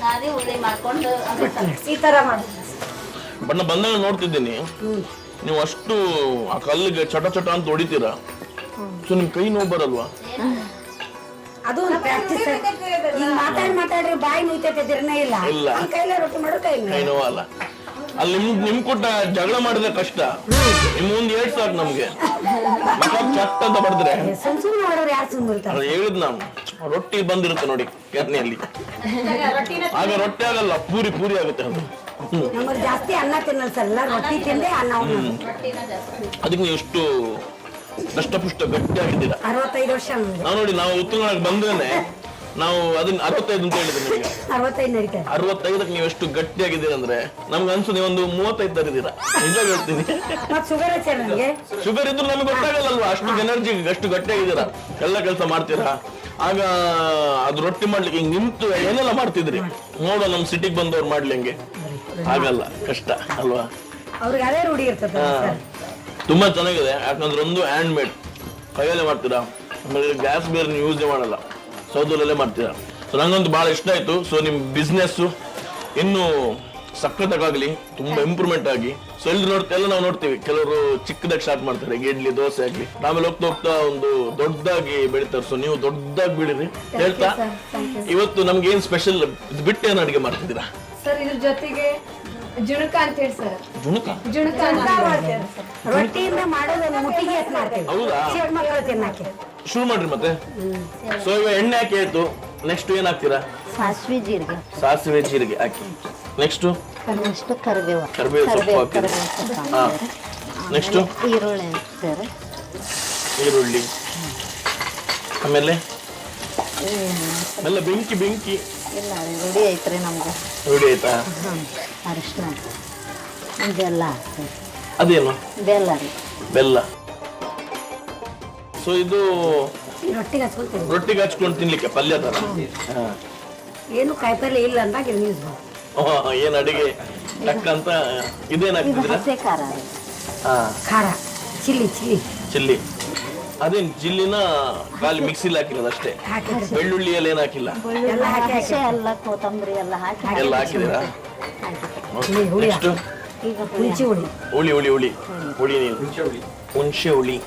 ನಾದಿ ಉಳ್ಳಿ ಮಾಡ್ಕೊಂಡು ಈ ತರ ಮಾಡಿ ಬಣ್ಣ ಬಂದಾಗ ನೋಡ್ತಿದ್ದೀನಿ ನೀವು ಅಷ್ಟು ಆ ಕಲ್ಲಿಗೆ ಚಟ ಚಟ ಅಂತ ಹೊಡಿತೀರಾ, ಸೊ ನಿಮ್ ಕೈ ನೋವು ಬರಲ್ವಾ? ಅದು ಒಂದು ಪ್ರಾಕ್ಟೀಸ್. ಈಗ ಮಾತಾಡ್ರಿ ಬಾಯಿ ನುಯ್ತೈತೆ ದಿರ್ನೇ ಇಲ್ಲ ಇಲ್ಲ. ಕೈಲೇ ರೊಟ್ಟಿ ಮಾಡೋ ಕೈ ಕೈ ನೋವು ಅಲ್ಲ. ಅಲ್ಲಿ ನಿಮ್ ಕೊಟ್ಟ ಜಗಳ ಮಾಡಿದ್ರೆ ಕಷ್ಟ, ನಿಮ್ ಮುಂದೆ ಏಟ್ ಸಾಕು ನಮ್ಗೆ. ಚಟ್ ಅಂತ ಬಡಿದ್ರೆ ಸುಮ್ಮನೆ ಮಾಡೋರು ಯಾರು ಸುಮ್ಮನೆ ಅದು ಹೇಳಿದ್ ನಾವು ರೊಟ್ಟಿ ಬಂದಿರುತ್ತೆ ನೋಡಿ ಕೆರ್ನಿಯಲ್ಲಿ, ಆಗ ರೊಟ್ಟಿ ಆಗಲ್ಲ, ಪೂರಿ ಪೂರಿ ಆಗುತ್ತೆ ಅದು. ನಮ್ಮಲ್ಲಿ ಜಾಸ್ತಿ ಅನ್ನ ತಿನ್ನಲ್ಲ ಸರ್, ಎಲ್ಲ ರೊಟ್ಟಿ ತಿಂದೆ ಅನ್ನ ಅದಕ್ಕೆ ನೀವು ಎಷ್ಟು ದಷ್ಟಪುಷ್ಟ ಗಟ್ಟಿ ಆಗಿದ್ದೀರಾ. 65 ವರ್ಷ ನಮ್ಗೆ. ನಾವು ನೋಡಿ, ನಾವು ಉತ್ತರನಾಗ ಬಂದ್ರೇನೆ ನಾವು ಅದನ್ನ 65 ಅಂತ ಹೇಳಿದ್ರೆ ನಿಮಗೆ 65 ನಡೀತಾರೆ. 65ಕ್ಕೆ ನೀವು ಎಷ್ಟು ಗಟ್ಟಿ ಆಗಿದ್ದೀರಾ ಅಂದ್ರೆ ನಮ್ಗೆ ಅನ್ಸು ನೀವೊಂದು 35 ತರಿದ್ದೀರಾ. ನಿಜ ಹೇಳ್ತೀನಿ. ಮತ್ ಶುಗರ್ ಹಚ್ಚ ನನಗೆ. ಶುಗರ್ ಇದ್ರು ನಮ್ಗೆ ಗೊತ್ತಾಗಲ್ಲಲ್ವಾ, ಅಷ್ಟು ಎನರ್ಜಿ ಅಷ್ಟು ಗಟ್ಟಿ ಆಗಿದ್ದೀರಾ, ಎಲ್ಲ ಕೆಲಸ ಮಾಡ್ತೀರಾ. ಆಗ ಅದು ರೊಟ್ಟಿ ಮಾಡ್ಲಿಕ್ಕೆ ಹಿಂಗ್ ನಿಂತು ಏನೆಲ್ಲ ಮಾಡ್ತಿದ್ರಿ ನೋಡ, ನಮ್ ಸಿಟಿಗೆ ಬಂದವ್ರು ಮಾಡ್ಲಿ ಹಂಗೆ ಆಗಲ್ಲ, ಕಷ್ಟ ಅಲ್ವಾ. ಅವ್ರಿಗೆ ಅದೇ ರೂಢಿ ಇರ್ತದೆ. ತುಂಬಾ ಚೆನ್ನಾಗಿದೆ, ಯಾಕಂದ್ರೆ ಒಂದು ಹ್ಯಾಂಡ್ ಮೇಡ್ ಕೈಯಲ್ಲೇ ಮಾಡ್ತೀರಾ, ಆಮೇಲೆ ಗ್ಯಾಸ್ ಬೇರೆ ನೀವು ಯೂಸ್ ಮಾಡಲ್ಲ, ಸೌದಲ್ಲೇ ಮಾಡ್ತೀರಾ. ಸೊ ನಂಗಂತೂ ಬಹಳ ಇಷ್ಟ ಆಯ್ತು. ಸೊ ನಿಮ್ ಬಿಸ್ನೆಸ್ ಇನ್ನು ಸಖತ್ತಾಗಲಿ, ತುಂಬಾ ಇಂಪ್ರೂವ್ಮೆಂಟ್ ಆಗಿ. ಸೊ ಎಲ್ಲ ನಾವು ನೋಡ್ತೀವಿ, ಕೆಲವರು ಚಿಕ್ಕದಾಗಿ ಸ್ಟಾರ್ಟ್ ಮಾಡ್ತಾರೆ, ಇಡ್ಲಿ ದೋಸೆ ಆಗ್ಲಿ, ಆಮೇಲೆ ಹೋಗ್ತಾ ಹೋಗ್ತಾ ಒಂದು ದೊಡ್ಡದಾಗಿ ಬೆಳಿತಾರೆ. ಸೊ ನೀವು ದೊಡ್ಡದಾಗಿ ಬೆಳೀರಿ ಹೇಳ್ತಾ, ಇವತ್ತು ನಮ್ಗೆ ಏನ್ ಸ್ಪೆಷಲ್ ಇದು ಬಿಟ್ಟು ಏನ್ ಅಡಿಗೆ ಮಾಡ್ತಿದ್ದೀರಾ ಸರ್? ಇದ್ರ ಜೊತೆಗೆ ಜುಣುಕ ಅಂತ ಹೇಳಿ ಸರ್. ಜುಣುಕ ರೊಟ್ಟಿಯಿಂದ ಮಾಡೋದನ್ನ ಮುಟ್ಟಿಗೆ ಎತ್ ಮಾಡ್ತೀವಿ. ಹೌದಾ? ಚಿಕ್ಕ ಮಕ್ಕಳು ತಿನ್ನಕ್ಕೆ ಶುರು ಮಾಡ್ರಿ ಮತ್ತೆ. ಸೊ ಇವಾಗ ಎಣ್ಣೆ ಹಾಕಿ ಆಯ್ತು, ನೆಕ್ಸ್ಟ್ ಏನ್ ಹಾಕ್ತೀರಾ? ಸಾಸಿವೆ ಜೀರಿಗೆ, ಸಾಸಿವೆ ಜೀರಿಗೆ ಹಾಕಿ, ನೆಕ್ಸ್ಟ್ ನೆಕ್ಸ್ಟ್ ಕರಿಬೇವು, ಕರಿಬೇವು ಸೊಪ್ಪು ಹಾಕಿ, ಹಾ, ನೆಕ್ಸ್ಟ್ ಈರುಳ್ಳಿ ಹಾಕ್ತಾರೆ, ಈರುಳ್ಳಿ, ಆಮೇಲೆ ಎಲ್ಲ ಬೆಂಕಿ ಬೆಂಕಿ ಇಲ್ಲ ರೆಡಿ ಐತ್ರಿ ನಮ್ಗೆ. ರೆಡಿ ಆಯ್ತಾ? ಅರಿಶಿನ, ಬೆಲ್ಲ ಹಾಕ್ತೀವಿ. ಅದೇನು? ಬೆಲ್ಲ ರೀ, ಬೆಲ್ಲ. ಸೊ ಇದು ಈ ರೊಟ್ಟಿಗೆ ಹಚ್ಕೊಳ್ತೀವಿ. ರೊಟ್ಟಿಗೆ ಹಚ್ಕೊಂಡು ತಿನ್ಲಿಕ್ಕೆ ಪಲ್ಯ ತರ. ಹಾ. ಏನು ಕಾಯಿಪಲ್ಲೆ ಇಲ್ಲ ಅಂದಾಗ ಇದು ಯೂಸ್ ಮಾಡಿ. ಏನ್ ಅಡಿಗೆ ಟಕ್ಕಂತ ಇದು ಇದೇನಾಗ್ತಿದ್ರ? ಹಸೆ ಖಾರ ರೀ. ಹಾ, ಖಾರ ಚಿಲ್ಲಿ ಚಿಲ್ಲಿ. ಅದೇನ್ ಚಿಲ್ಲಿನ ಖಾಲಿ ಮಿಕ್ಸಿಲಿ ಹಾಕಿರೋದು ಅಷ್ಟೇ, ಹಾಕಿ ಬೆಳ್ಳುಳ್ಳಿ ಎಲ್ಲ ಏನ್ ಹಾಕಿಲ್ಲ? ಎಲ್ಲ ಹಾಕಿ ಹಸೆ ಎಲ್ಲ ಕೊತ್ತಂಬರಿ ಎಲ್ಲ ಹಾಕಿ ಎಲ್ಲ ಹಾಕಿದೀರಾ? ಹುಳಿ ನೆಕ್ಸ್ಟ್ ಈಗ ಹುಂಚಿ ಹುಳಿ. ಹುಳಿ ಹುಳಿ ಹುಳಿ ಹುಳಿ ನೀರು, ಹುಣಸೆ ಹುಳಿ.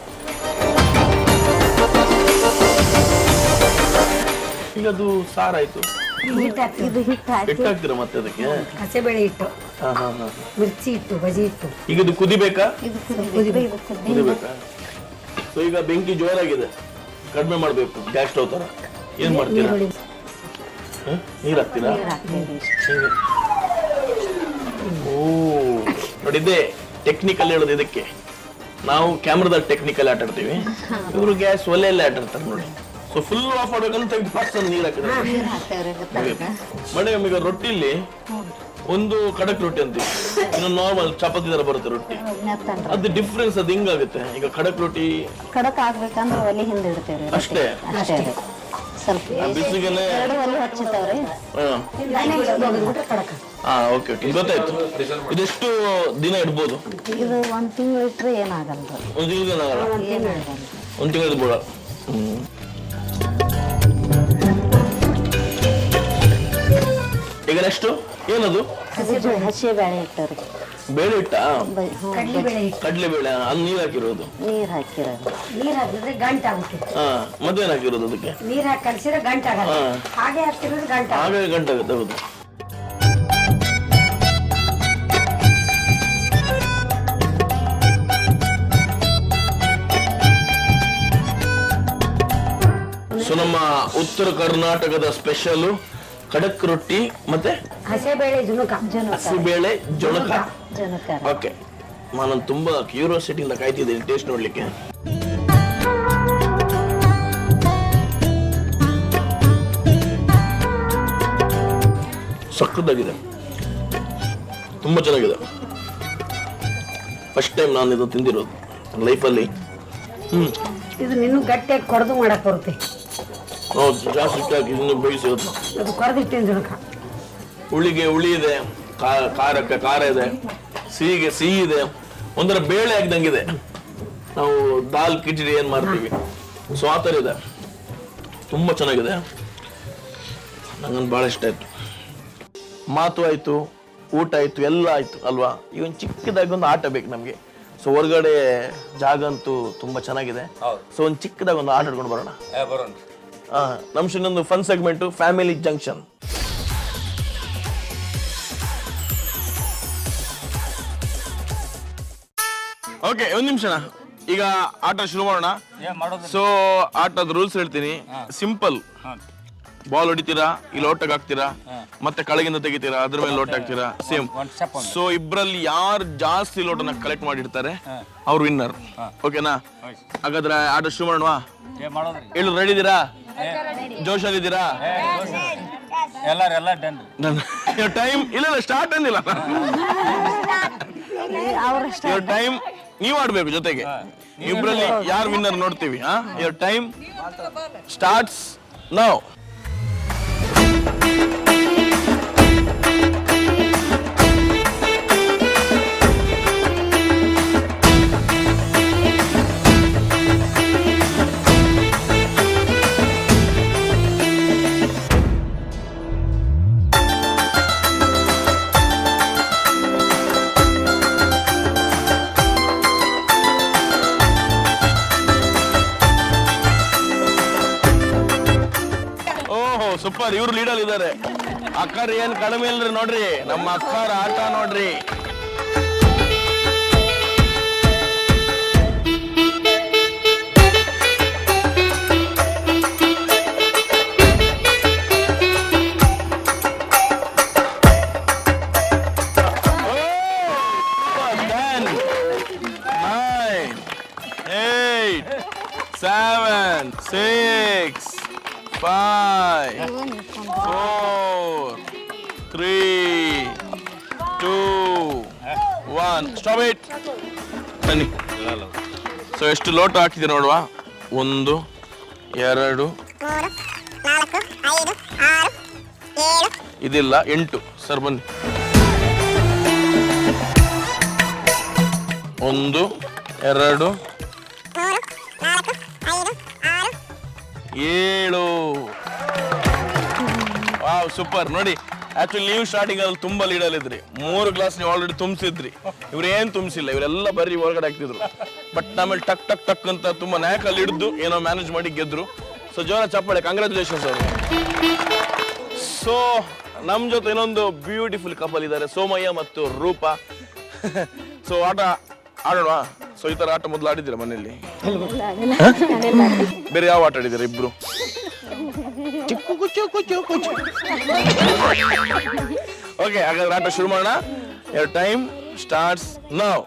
ಈಗ ಅದು ಸಾರಾಯ್ತು, ಹಿಟ್ಟು ಹಾಕ್ತೀವಿ. ಇದು ಹಿಟ್ಟು ಹಾಕಿ ಹಿಟ್ಟು ಹಾಕ್ತೀರಾ ಮತ್ತೆ ಅದಕ್ಕೆ? ಹಸೆಬೇಳೆ ಹಿಟ್ಟು, ಹಾ ಹಾ ಹಾ. ಮಿರ್ಚಿ ಹಿಟ್ಟು, ಬಜಿ ಹಿಟ್ಟು. ಈಗ ಇದು ಕುದಿಬೇಕಾ? ಇದು ಕುದಿಬೇಕು, ಕುದಿಬೇಕಾ? ಸೊ ಈಗ ಬೆಂಕಿ ಜೋರಾಗಿದೆ, ಕಡಿಮೆ ಮಾಡ್ಬೇಕು, ಗ್ಯಾಸ್ ಸ್ಟವ್ ತರ. ಏನ್ ಮಾಡ್ತೀರಾ? ನೀರ್ ಹಾಕ್ತೀರಾ? ಹಿಂಗೆ. ಓ ನೋಡಿದ್ದೆ, ಟೆಕ್ನಿಕಲ್ ಹೇಳೋದು ಇದಕ್ಕೆ. ನಾವು ಕ್ಯಾಮ್ರಾದಲ್ಲಿ ಟೆಕ್ನಿಕಲ್ ಆಟ ಆಡ್ತೀವಿ, ಇವರು ಗ್ಯಾಸ್ ಒಲೆಯಲ್ಲೇ ಆಟ ಆಡ್ತಾರೆ ನೋಡಿ. ಸೊ ಫುಲ್ ಆಫ್ ಮಾಡ್ಬೇಕಂತ ಫಾಸ್ಟ್ ನೀರ್ ಹಾಕಿದ್ರೆ ಮೇಡಮ್. ಈಗ ರೊಟ್ಟಿಲಿ ಒಂದು ಕಡಕ್ ರೊಟ್ಟಿ ಅಂತೀವಿ, ಇನ್ನು ನಾರ್ಮಲ್ ಚಪಾತಿ ತರ ಬರುತ್ತೆ ರೊಟ್ಟಿ. ಅದು ಡಿಫ್ರೆನ್ಸ್ ಅದು ಹಿಂಗಾಗುತ್ತೆ. ಈಗ ಕಡಕ್ ರೊಟ್ಟಿ ಕಡಕ್ ಆಗ್ಬೇಕಂದ್ರೆ ಒಲೆ ಹಿಂದೆ ಇಡ್ತೇವ್ರಿ. ಅಷ್ಟೇ, ಅಷ್ಟೇ ರೀ. ಸ್ವಲ್ಪ ಬಿಸಿಗೆನೆ. ಎರಡು ಒಲೆ ಹಚ್ಚಿತಾವ್ರಿ. ಹಾ ಓಕೆ ಓಕೆ, ಗೊತ್ತಾಯ್ತು. ಇದೆಷ್ಟು ದಿನ ಇಡ್ಬೋದು? ಇದು 1 ತಿಂಗಳು ಇಟ್ರೆ ಏನಾಗಲ್ಲ, ಒಂದು ತಿಂಗಳು ಆಗಲ್ಲ, ಏನಾಗಲ್ಲ. ಒಂದು ತಿಂಗಳು ಇಡ್ಬೋದ? ಈಗ ನೆಕ್ಸ್ಟ್ ಏನದು? ಹಸಿ ಬೇಳೆ ಇಟ್ಟವ್ರಿ. ಬೇಳೆ ಇಟ್ಟ? ಕಡ್ಲಿಬೇಳೆ ಹಿಟ್ಟು. ಕಡ್ಲೆ ಬೇಳೆ, ಅದು ನೀರ್ ಹಾಕಿರೋದು? ನೀರ್ ಹಾಕಿರೋದು. ನೀರ್ ಹಾಕಿದ್ರೆ ಗಂಟು ಆಗುತ್ತೆ. ಹಾ, ಮತ್ತೇನ್ ಹಾಕಿರೋದು ಅದಕ್ಕೆ? ನೀರ್ ಹಾಕಿ ಕಲಸಿದ್ರೆ ಗಂಟು ಆಗಲ್ಲ. ಹಾ. ಹಾಗೆ ಹಾಕ್ತಿರೋದು ಗಂಟು ಆಗುತ್ತೆ. ಹಾಗೆ ಗಂಟಾಗುತ್ತೆ. ಹೌದು. ಸೊ ನಮ್ಮ ಉತ್ತರ ಕರ್ನಾಟಕದ ಸ್ಪೆಷಲ್ ಖಡಕ್ ರೊಟ್ಟಿ ಮತ್ತೆ ಹಸೆಬೇಳೆ ಜುಣುಕ. ಹಸಿಬೇಳೆ ಜೊಣಕ. ಜನಕ ಓಕೆ, ನಾನು ತುಂಬಾ ಕ್ಯೂರಿಯಾಸಿಟಿಯಿಂದ ಕಾಯ್ತಿದ್ದೀನಿ ಟೇಸ್ಟ್ ನೋಡ್ಲಿಕ್ಕೆ. ಸಕ್ಕತ್ತಾಗಿದೆ, ತುಂಬಾ ಚೆನ್ನಾಗಿದೆ. ಫಸ್ಟ್ ಟೈಮ್ ನಾನು ಇದು ತಿಂದಿರೋದು ಲೈಫಲ್ಲಿ. ಇದು ನಿನ್ನೂ ಗಟ್ಟಿಯಾಗಿ ಕೊಡದು ಮಾಡಕ್ ಬರುತ್ತೆ. ಜಾಸ್ತಿ ಹಾಕಿ ಇನ್ನು ಬೇಯಿಸಿರೋದು. ಅದು ಕೊರದಿಟ್ಟಿನ ಜುಣುಕ. ಹುಳಿಗೆ ಹುಳಿ ಇದೆ, ಖಾರಕ್ಕೆ ಖಾರ ಇದೆ, ಸಿಹಿಗೆ ಸಿಹಿ ಇದೆ, ಒಂಥರ ಬೇಳೆ ಹಾಕಿದಂಗಿದೆ. ನಾವು ದಾಲ್ ಕಿಚಡಿ ಏನ್ ಮಾಡ್ತೀವಿ ಸೊ ಆ ಥರ ಇದೆ, ತುಂಬ ಚೆನ್ನಾಗಿದೆ, ನಂಗೊಂದು ಭಾಳ ಇಷ್ಟ ಆಯಿತು. ಮಾತು ಆಯಿತು, ಊಟ ಆಯಿತು, ಎಲ್ಲ ಆಯಿತು ಅಲ್ವಾ. ಈ ಒಂದು ಚಿಕ್ಕದಾಗಿ ಒಂದು ಆಟ ಬೇಕು ನಮಗೆ. ಸೊ ಹೊರಗಡೆ ಜಾಗ ಅಂತೂ ತುಂಬ ಚೆನ್ನಾಗಿದೆ. ಸೊ ಒಂದು ಚಿಕ್ಕದಾಗಿ ಒಂದು ಆಟ ಆಡ್ಕೊಂಡು ಬರೋಣ. ನಮ್ಮ ಇನ್ನೊಂದು fun segment family junction. Okay, ಒಂದು ನಿಮಿಷ, ಈಗ ಆಟ ಶುರು ಮಾಡೋಣ. ಸೊ ಆಟದ ರೂಲ್ಸ್ ಹೇಳ್ತೀನಿ. ಸಿಂಪಲ್, ಬಾಲ್ ಹೊಡಿತೀರಾ, ಇಲ್ಲಿ ಲೋಟಕ್ಕೆ ಹಾಕ್ತೀರಾ, ಮತ್ತೆ ಕೆಳಗಿಂದ ತೆಗಿತೀರಾ, ಅದ್ರ ಮೇಲೆ ಲೋಟ ಹಾಕ್ತೀರಾ, ಸೇಮ್. ಸೊ ಇಬ್ರಲ್ಲಿ ಯಾರು ಜಾಸ್ತಿ ಲೋಟನ ಕಲೆಕ್ಟ್ ಮಾಡಿರ್ತಾರೆ ಅವ್ರು ವಿನ್ನರ್. ಓಕೆನಾ? ಹಾಗಾದ್ರೆ ಆಟ ಶುರು ಮಾಡೋಣ. ಹೇಳು, ರೆಡಿ ಇದೀರಾ? ಜೋಶಲ್ಲಿದ್ದೀರಾ? ಟೈಮ್ ಇಲ್ಲ, ಸ್ಟಾರ್ಟ್ ಅಂದಿಲ್ಲ. ಟೈಮ್ ನೀವು ಆಡ್ಬೇಕು ಜೊತೆಗೆ. ಇಬ್ರಲ್ಲಿ ಯಾರು ವಿನ್ನರ್ ನೋಡ್ತೀವಿ. Your time starts now. Super, ಇವ್ರು ಲೀಡರ್ ಇದ್ದಾರೆ. ಅಕ್ಕರ್ ಏನ್ ಕಡಿಮೆ ಇಲ್ರಿ ನೋಡ್ರಿ, ನಮ್ಮ ಅಕ್ಕರ ಆಟ ನೋಡ್ರಿ. Seven, 6, 5, 4, 3, 2, 1. Stop it. ಬನ್ನಿ. ಸೊ ಎಷ್ಟು ಲೋಟ ಹಾಕಿದೆ ನೋಡುವ. 1, 2, ಇದಿಲ್ಲ 8. ಸರ್ ಬನ್ನಿ. 1, 2, 7. Wow, super. ನೋಡಿ, ಆಕ್ಚುಲಿ ನೀವು ಸ್ಟಾರ್ಟಿಂಗ್ ಅಲ್ಲಿ ತುಂಬಾ ಲೀಡರ್ ಇದ್ರಿ. 3 ಗ್ಲಾಸ್ ನೀವು ಆಲ್ರೆಡಿ ತುಂಬಿಸಿದ್ರಿ. ಇವ್ರು ಏನ್ ತುಂಬಿಸಿಲ್ಲ, ಇವರೆಲ್ಲ ಬರೀ ಹೊರಗಡೆ ಆಗ್ತಿದ್ರು. ಬಟ್ ನಮ್ಮಲ್ಲಿ ಟಕ್ ಟಕ್ ಟಕ್ ಅಂತ ತುಂಬಾ ನ್ಯಾಕಲ್ಲಿ ಹಿಡಿದು ಏನೋ ಮ್ಯಾನೇಜ್ ಮಾಡಿ ಗೆದ್ರು. ಸೊ ಜೋರ ಚಪ್ಪಾಳೆ, ಕಂಗ್ರಾಚುಲೇಷನ್ಸ್ ಅವರು. ಸೊ ನಮ್ ಜೊತೆ ಇನ್ನೊಂದು ಬ್ಯೂಟಿಫುಲ್ ಕಪಲ್ ಇದ್ದಾರೆ, ಸೋಮಯ್ಯ ಮತ್ತು ರೂಪ. ಸೊ ಆಟ ಆಡೋಣ. ಸೊ ಈ ತರ ಆಟ ಮೊದಲು ಆಡಿದ್ದೀರಾ ಮನೆಯಲ್ಲಿ? ಬೇರೆ ಯಾವ ಆಟ ಆಡಿದ್ದೀರಾ ಇಬ್ರು? ಓಕೆ, ಹಾಗಾದ್ರೆ ಆಟ ಶುರು ಮಾಡೋಣ. Your time starts now.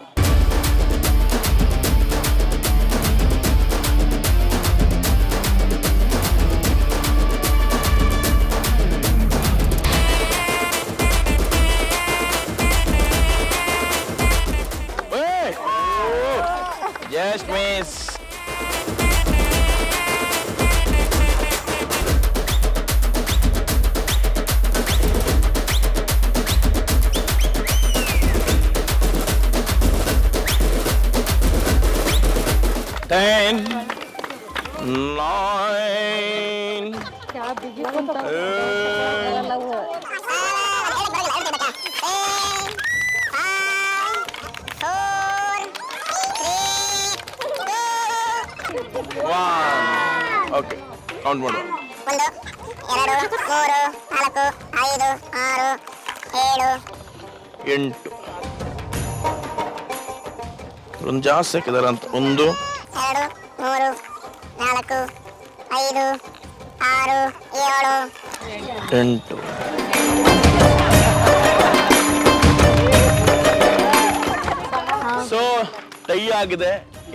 Yes, miss. Ten, 9, 1. Okay, count ಮಾಡು. 1, 2, 3, 4, 5, 6, 7, 8. ಒಂದು ಜಾಸ್ತಿ ಹಾಕಿದಾರೆ ಅಂತ. 1, 2, 3, 4, 5, 6, 7, 8. ಸೊ ಟೈ ಆಗಿದೆ.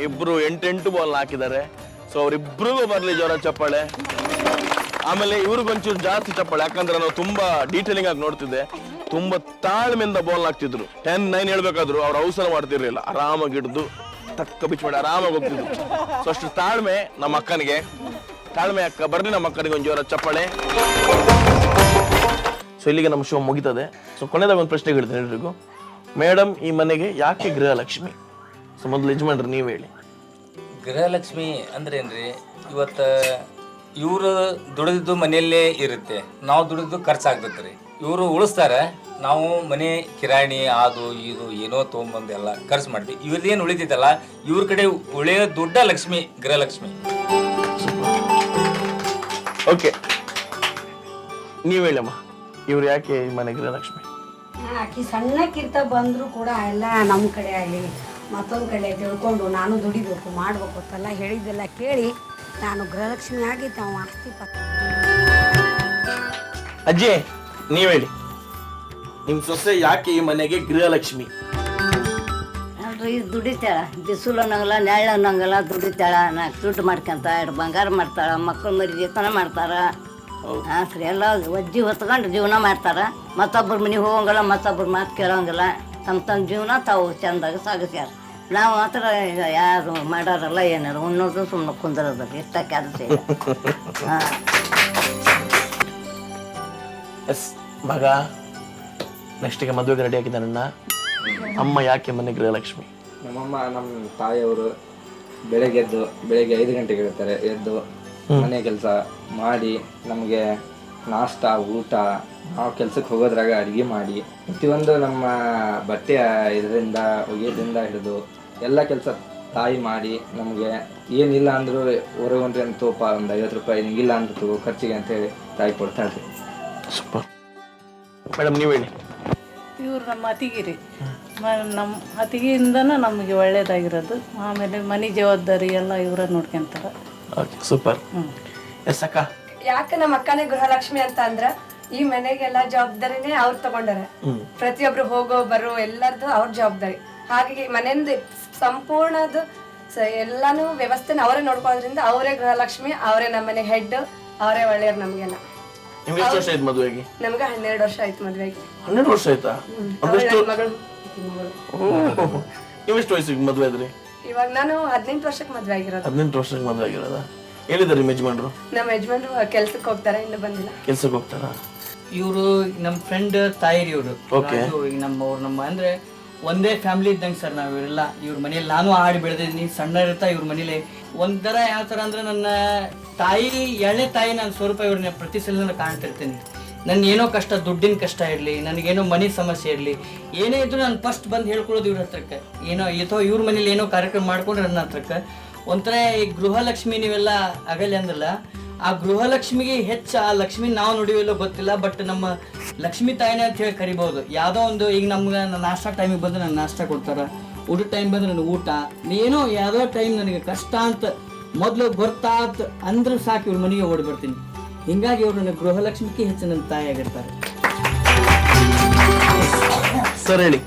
ಇಬ್ರು 8 ಬಾಲ್ ಹಾಕಿದ್ದಾರೆ. ಸೊ ಅವ್ರಿಬ್ರಿಗೂ ಬರ್ಲಿ ಜೋರ ಚಪ್ಪಾಳೆ. ಆಮೇಲೆ ಇವ್ರಿಗೊಂಚೂರು ಜಾಸ್ತಿ ಚಪ್ಪಾಳೆ, ಯಾಕಂದ್ರೆ ನಾವು ತುಂಬಾ ಡೀಟೇಲಿಂಗ್ ಆಗಿ ನೋಡ್ತಿದ್ದೆ. ತುಂಬಾ ತಾಳ್ಮೆಯಿಂದ ಬಾಲ್ ಹಾಕ್ತಿದ್ರು. 10, 9 ಹೇಳ್ಬೇಕಾದ್ರು ಅವ್ರು ಅವಸರ ಮಾಡ್ತಿರ್ಲಿಲ್ಲ. ಆರಾಮಾಗಿ ಹಿಡಿದು ತಕ್ಕ ಬಿಚ್ಚ ಮಾಡಿ ಆರಾಮಾಗಿ ಹೋಗ್ತಿದ್ರು. ಸೊ ಅಷ್ಟು ತಾಳ್ಮೆ ನಮ್ಮ ಅಕ್ಕನಿಗೆ. ತಾಳ್ಮೆ ಅಕ್ಕ, ಬರ್ಲಿ ನಮ್ಮ ಅಕ್ಕನಿಗೆ ಒಂದು ಜೋರ ಚಪ್ಪಾಳೆ. ಸೊ ಇಲ್ಲಿಗೆ ನಮ್ಮ ಶೋ ಮುಗಿತದೆ. ಸೊ ಕೊನೆದಾಗ ಒಂದು ಪ್ರಶ್ನೆ ಹೇಳ್ತೀನಿ ಎಲ್ರಿಗೂ. ಮೇಡಮ್, ಈ ಮನೆಗೆ ಯಾಕೆ ಗೃಹಲಕ್ಷ್ಮಿ? ಸೊ ಮೊದಲು ಯಜಮಾನ್ರಿ ನೀವು ಹೇಳಿ. ಗೃಹಲಕ್ಷ್ಮಿ ಅಂದ್ರೆ ಏನ್ರಿ, ಇವತ್ತು ಇವರು ದುಡಿದಿದ್ದು ಮನೆಯಲ್ಲೇ ಇರುತ್ತೆ, ನಾವು ದುಡಿದು ಖರ್ಚಾಗ್ತೈತೆ ರೀ. ಇವರು ಉಳಿಸ್ತಾರೆ, ನಾವು ಮನೆ ಕಿರಾಣಿ ಅದು ಇದು ಏನೋ ತೊಗೊಂಬಂದು ಎಲ್ಲ ಖರ್ಚು ಮಾಡ್ತೀವಿ. ಇವ್ರದ್ದೇನು ಉಳಿತೈತಲ್ಲ, ಇವ್ರ ಕಡೆ ಉಳಿಯೋ ದೊಡ್ಡ ಲಕ್ಷ್ಮಿ ಗೃಹಲಕ್ಷ್ಮಿ. ಓಕೆ, ನೀವು ಹೇಳಮ್ಮ, ಇವ್ರು ಯಾಕೆ ಈ ಮನೆ ಗೃಹಲಕ್ಷ್ಮಿ? ಆಕಿ ಸಣ್ಣಕ್ಕಿರ್ತ ಬಂದರೂ ಕೂಡ ಎಲ್ಲ ನಮ್ಮ ಕಡೆ ಆಗಲಿ ಮತ್ತೊಂದು ಕಡೆ ತಿಳ್ಕೊಂಡು ನಾನು ದುಡಿಬೇಕು ಮಾಡಬೇಕು ಅಂತೆಲ್ಲ ಹೇಳಿದ್ದೆಲ್ಲ ಕೇಳಿ ನಾನು ಗೃಹಲಕ್ಷ್ಮಿ ಆಗಿ ನಾವು ಆಸ್ತಿ ಅಜ್ಜಿ ನೀವ್ ಹೇಳಿ, ನಿಮ್ ಸೊಸೆ ಯಾಕೆ ಈ ಮನೆಗೆ ಗೃಹಲಕ್ಷ್ಮಿ? ಅಲ್ರಿ ದುಡಿತಾಳ, ಬಿಸಿಲು ಅನ್ನಂಗಿಲ್ಲ ನೆಳ್ಳು ಅನ್ನಂಗಿಲ್ಲ, ದುಡಿತಾಳ, ನಾಲ್ಕು ದುಡ್ಡು ಮಾಡ್ಕೊಂತ 2 ಬಂಗಾರ ಮಾಡ್ತಾಳ, ಮಕ್ಕಳು ಮರಿ ಜೀತನ ಮಾಡ್ತಾರ. ಹಾಂ ಸರಿ, ಎಲ್ಲ ಒಜ್ಜಿ ಹೊತ್ಕೊಂಡು ಜೀವನ ಮಾಡ್ತಾರ. ಮತ್ತೊಬ್ಬರ ಮನೆಗೆ ಹೋಗಂಗಿಲ್ಲ, ಮತ್ತೊಬ್ಬರ ಮಾತು ಕೇಳೋಂಗಿಲ್ಲ, ತಮ್ಮ ಜೀವನ ತಾವು ಚೆಂದಾಗ ಸಾಗಿಸ್ಯಾರ. ನಾವು ಮಾತ್ರ ಯಾರು ಮಾಡೋರಲ್ಲ ಏನಾರು ಉಣ್ಣೋದು ಸುಮ್ಮನೆ ಕುಂದಿರೋದು ಇಷ್ಟ ಕೆಲಸ ಇಲ್ಲ. ಹಾಂ ಎಸ್ ಮಗ, ನೆಕ್ಸ್ಟಿಗೆ ಮದುವೆಗೆ ರೆಡಿ ಆಗಿದ್ದಾನಣ್ಣ. ಅಮ್ಮ ಯಾಕೆ ಮನೆ ಗೃಹಲಕ್ಷ್ಮಿ? ನಮ್ಮಮ್ಮ ನಮ್ಮ ತಾಯಿಯವರು ಬೆಳಗ್ಗೆ 5 ಗಂಟೆಗೆ ಇರ್ತಾರೆ. ಎದ್ದು ಮನೆ ಕೆಲಸ ಮಾಡಿ ನಮಗೆ ನಾಷ್ಟ ಊಟ, ನಾವು ಕೆಲ್ಸಕ್ಕೆ ಹೋಗೋದ್ರಾಗ ಅಡುಗೆ ಮಾಡಿ ಪ್ರತಿಯೊಂದು ನಮ್ಮ ಬಟ್ಟೆ ಇದರಿಂದ ಒಗೆಯೋದ್ರಿಂದ ಹಿಡಿದು ಎಲ್ಲ ಕೆಲಸ ತಾಯಿ ಮಾಡಿ ನಮಗೆ ಏನಿಲ್ಲ ಅಂದರೂ ಹೊರಗೊಂಡ್ರೆ ತೋಪ ಒಂದು 50 ರೂಪಾಯಿ, ನಿಂಗಿಲ್ಲ ಅಂದ್ರೆ ತಗೋ ಖರ್ಚಿಗೆ ಅಂತೇಳಿ ತಾಯಿ ಕೊಡ್ತಾಳ್ರಿ. ಸೂಪರ್ ಮೇಡಮ್, ನೀವು ಹೇಳಿ. ಇವ್ರು ನಮ್ಮ ಅತಿಗಿರಿ, ನಮ್ಮ ಅತಿಗೆಯಿಂದನೂ ನಮಗೆ ಒಳ್ಳೇದಾಗಿರೋದು. ಆಮೇಲೆ ಮನೆ ಜವಾಬ್ದಾರಿ ಎಲ್ಲ ಇವರ ನೋಡ್ಕೊಂತಾರೆ. Okay super. ಎಸ್ ಅಕ್ಕ, ಯಾಕೆ ನಮ್ಮ ಅಕ್ಕನೇ ಗೃಹಲಕ್ಷ್ಮಿ ಅಂತ ಅಂದ್ರ ಈ ಮನೆಗೆಲ್ಲ ಜವಾಬ್ದಾರಿನೇ ಅವ್ರು ತಗೊಂಡಾರೆ. ಪ್ರತಿಯೊಬ್ರು ಹೋಗೋ ಬರೋ ಎಲ್ಲರದು ಅವ್ರ ಜವಾಬ್ದಾರಿ. ಹಾಗಾಗಿ ಮನೆಯಿಂದ ಸಂಪೂರ್ಣದು ಎಲ್ಲಾನು ವ್ಯವಸ್ಥೆನ ಅವರೇ ನೋಡ್ಕೊಳ್ಳೋದ್ರಿಂದ ಅವರೇ ಗೃಹಲಕ್ಷ್ಮಿ, ಅವರೇ ನಮ್ಮನೆ ಹೆಡ್, ಅವರೇ ಒಳ್ಳೆಯವ್ರು ನಮ್ಗೆಲ್ಲ. ನಿಮ್ಗೆ ಎಷ್ಟು ವರ್ಷ ಆಯ್ತು ಮದುವೆಗೆ? ನಮ್ಗೆ 12 ವರ್ಷ ಆಯ್ತು ಮದ್ವೆಗೆ. 12 ವರ್ಷ ಆಯ್ತಾ? ಮಗಳು ನೀವೆಷ್ಟು ವಯಸ್ಸಿಗೆ ಮದುವೆ ಆದ್ರಿ? ಇವಾಗ ನಾನು 18 ವರ್ಷಕ್ಕೆ ಮದ್ವೆ ಆಗಿರೋದು. 18 ವರ್ಷಕ್ಕೆ ಮದುವೆ ಆಗಿರೋದ? ಹೇಳಿದಾರೆ ನಿಮ್ಮ ಯಜಮಾನ್ರು? ನಮ್ಮ ಯಜಮಾನ್ರು ಕೆಲ್ಸಕ್ಕೆ ಹೋಗ್ತಾರೆ, ಇನ್ನು ಬಂದಿಲ್ಲ. ಕೆಲ್ಸಕ್ಕೆ ಹೋಗ್ತಾರ? ಇವರು ನಮ್ಮ ಫ್ರೆಂಡ್ ತಾಯಿರಿ ಇವರು. ಈಗ ನಮ್ಮ ಅಂದ್ರೆ ಒಂದೇ ಫ್ಯಾಮಿಲಿ ಇದ್ದಂಗೆ ಸರ್ ನಾವಿವರೆಲ್ಲ. ಇವ್ರ ಮನೇಲಿ ನಾನು ಆಡಿ ಬೆಳೆದಿದ್ದೀನಿ, ಸಣ್ಣ ಇರ್ತಾ ಇವ್ರ ಮನೇಲಿ ಒಂಥರ ಯಾವ ಥರ ಅಂದ್ರೆ ನನ್ನ ತಾಯಿ, 2ನೇ ತಾಯಿ ನಾನು ಸ್ವರೂಪ ಇವ್ರನ್ನ ಪ್ರತಿ ಸಲ ಕಾಣ್ತಿರ್ತೀನಿ. ನನ್ನ ಏನೋ ಕಷ್ಟ, ದುಡ್ಡಿನ ಕಷ್ಟ ಇರಲಿ, ನನಗೇನೋ ಮನೆ ಸಮಸ್ಯೆ ಇರಲಿ, ಏನೇ ಇದ್ರು ನಾನು ಫಸ್ಟ್ ಬಂದು ಹೇಳ್ಕೊಳ್ಳೋದು ಇವ್ರ ಹತ್ರಕ್ಕೆ. ಏನೋ ಇವ್ರ ಮನೇಲಿ ಏನೋ ಕಾರ್ಯಕ್ರಮ ಮಾಡ್ಕೊಂಡ್ರೆ ನನ್ನ ಹತ್ರಕ್ಕೆ ಒಂಥರ ಈ ಗೃಹಲಕ್ಷ್ಮಿ ನೀವೆಲ್ಲ ಆಗಲಿ ಅಂದ್ರಲ್ಲ, ಆ ಗೃಹಲಕ್ಷ್ಮಿಗೆ ಹೆಚ್ಚು ಆ ಲಕ್ಷ್ಮಿ ನಾವು ನೋಡಿವೆಲ್ಲೋ ಗೊತ್ತಿಲ್ಲ, ಬಟ್ ನಮ್ಮ ಲಕ್ಷ್ಮೀ ತಾಯಿನೇ ಅಂತ ಹೇಳಿ ಕರಿಬೋದು. ಯಾವುದೋ ಒಂದು ಈಗ ನಮ್ಗೆ ನಾಷ್ಟಾ ಟೈಮಿಗೆ ಬಂದು ನನಗೆ ನಾಷ್ಟ ಕೊಡ್ತಾರೆ, ಊಟ ಟೈಮ್ ಬಂದ್ರೆ ನನಗೆ ಊಟ, ಏನೋ ಯಾವುದೋ ಟೈಮ್ ನನಗೆ ಕಷ್ಟ ಅಂತ ಮೊದಲು ಗೊತ್ತಾತ ಅಂದ್ರೆ ಸಾಕು ಇವ್ರ ಮನೆಗೆ ಓಡಿ ಬರ್ತೀನಿ. ಹಿಂಗಾಗಿ ಇವ್ರು ನನಗೆ ಗೃಹಲಕ್ಷ್ಮಿಗೆ ಹೆಚ್ಚು ನನ್ನ ತಾಯಿ ಆಗಿರ್ತಾರೆ. ಸರ್ ಹೇಳಿ.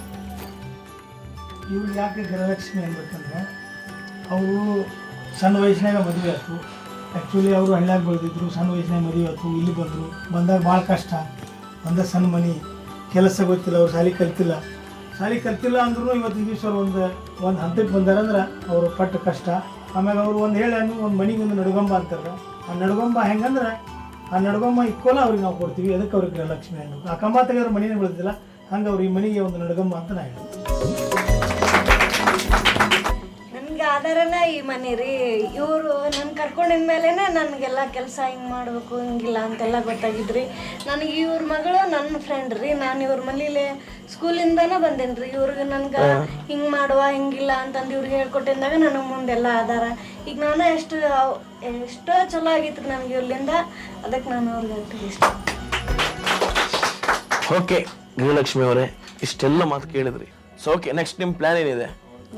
ಇವ್ರು ಯಾಕೆ ಗೃಹಲಕ್ಷ್ಮಿ ಅನ್ಬೇಕಂದ್ರೆ, ಅವರು ಸಣ್ಣ ವಯಸ್ಸಿನಾಗ ಮದುವೆ ಆಯ್ತು. ಆ್ಯಕ್ಚುಲಿ ಅವರು ಹಳ್ಳ್ಯಾಗ ಬೆಳೆದಿದ್ರು, ಸಣ್ಣ ವಯಸ್ಸಿನಾಗ ಮದುವೆ ಆಯ್ತು. ಇಲ್ಲಿ ಬಂದಾಗ ಭಾಳ ಕಷ್ಟ. ಒಂದೇ ಸಣ್ಣ ಮನೆ, ಕೆಲಸ ಗೊತ್ತಿಲ್ಲ, ಅವ್ರು ಶಾಲೆ ಕಲ್ತಿಲ್ಲ ಅಂದ್ರೂ ಇವತ್ತಿನ ದಿವಸ ಅವ್ರು ಒಂದು ಹಂತಕ್ಕೆ ಬಂದಾರಂದ್ರೆ ಅವರು ಪಟ್ಟ ಕಷ್ಟ. ಆಮ್ಯಾಗ ಅವರು ಒಂದು ಒಂದು ಮನೆಗೆ ಒಂದು ನಡುಗಂಬ ಅಂತಾರೆ. ಆ ನಡುಗಂಬ ಹೆಂಗಂದ್ರೆ, ಆ ನಡುಗಂಬ ಇಕ್ಕೋಲ ಅವ್ರಿಗೆ ನಾವು ಕೊಡ್ತೀವಿ. ಅದಕ್ಕೆ ಅವ್ರಿಗೆ ಗೃಹಲಕ್ಷ್ಮಿ ಅನ್ನೋದು. ಆ ಕಂಬ ತೆಗೆದ್ರೆ ಮನೆಯೇ ಬೆಳೆದಿಲ್ಲ, ಹಂಗೆ ಅವ್ರು ಈ ಮನೆಗೆ ಒಂದು ನಡುಗಂಬ ಅಂತ ನಾ ಹೇಳಿ. ನನಗೆ ಆಧಾರನ ಈ ಮನೆ ರೀ. ಇವರು ನನ್ನ ಕರ್ಕೊಂಡಿದ ಮೇಲೆ ನನಗೆಲ್ಲ ಕೆಲಸ ಹಿಂಗೆ ಮಾಡಬೇಕು ಹಿಂಗಿಲ್ಲ ಅಂತೆಲ್ಲ ಗೊತ್ತಾಗಿದ್ರಿ. ನನಗೆ ಇವ್ರ ಮಗಳು ನನ್ನ ಫ್ರೆಂಡ್ ರೀ. ನಾನು ಇವ್ರ ಮನೇಲಿ ಸ್ಕೂಲಿಂದನೇ ಬಂದೇನಿ ರೀ. ಇವ್ರಿಗೆ ನನ್ಗೆ ಹಿಂಗೆ ಮಾಡುವ ಹಿಂಗಿಲ್ಲ ಅಂತಂದು ಇವ್ರಿಗೆ ಹೇಳ್ಕೊಟ್ಟಿದ್ದಾಗ ನನಗೆ ಮುಂದೆಲ್ಲ ಆಧಾರ. ಈಗ ನಾನು ಎಷ್ಟೋ ಚಲೋ ಆಗಿತ್ತು ನನಗೆ ಇವ್ರಲಿಂದ. ಅದಕ್ಕೆ ನಾನು ಅವ್ರಿಗೆ ಇಷ್ಟ. ಓಕೆ ಗೃಹಲಕ್ಷ್ಮಿ ಅವರೇ, ಇಷ್ಟೆಲ್ಲ ಮಾತು ಕೇಳಿದ್ರಿ. ಸೊ ಓಕೆ, ನೆಕ್ಸ್ಟ್ ನಿಮ್ಮ ಪ್ಲಾನ್ ಏನಿದೆ?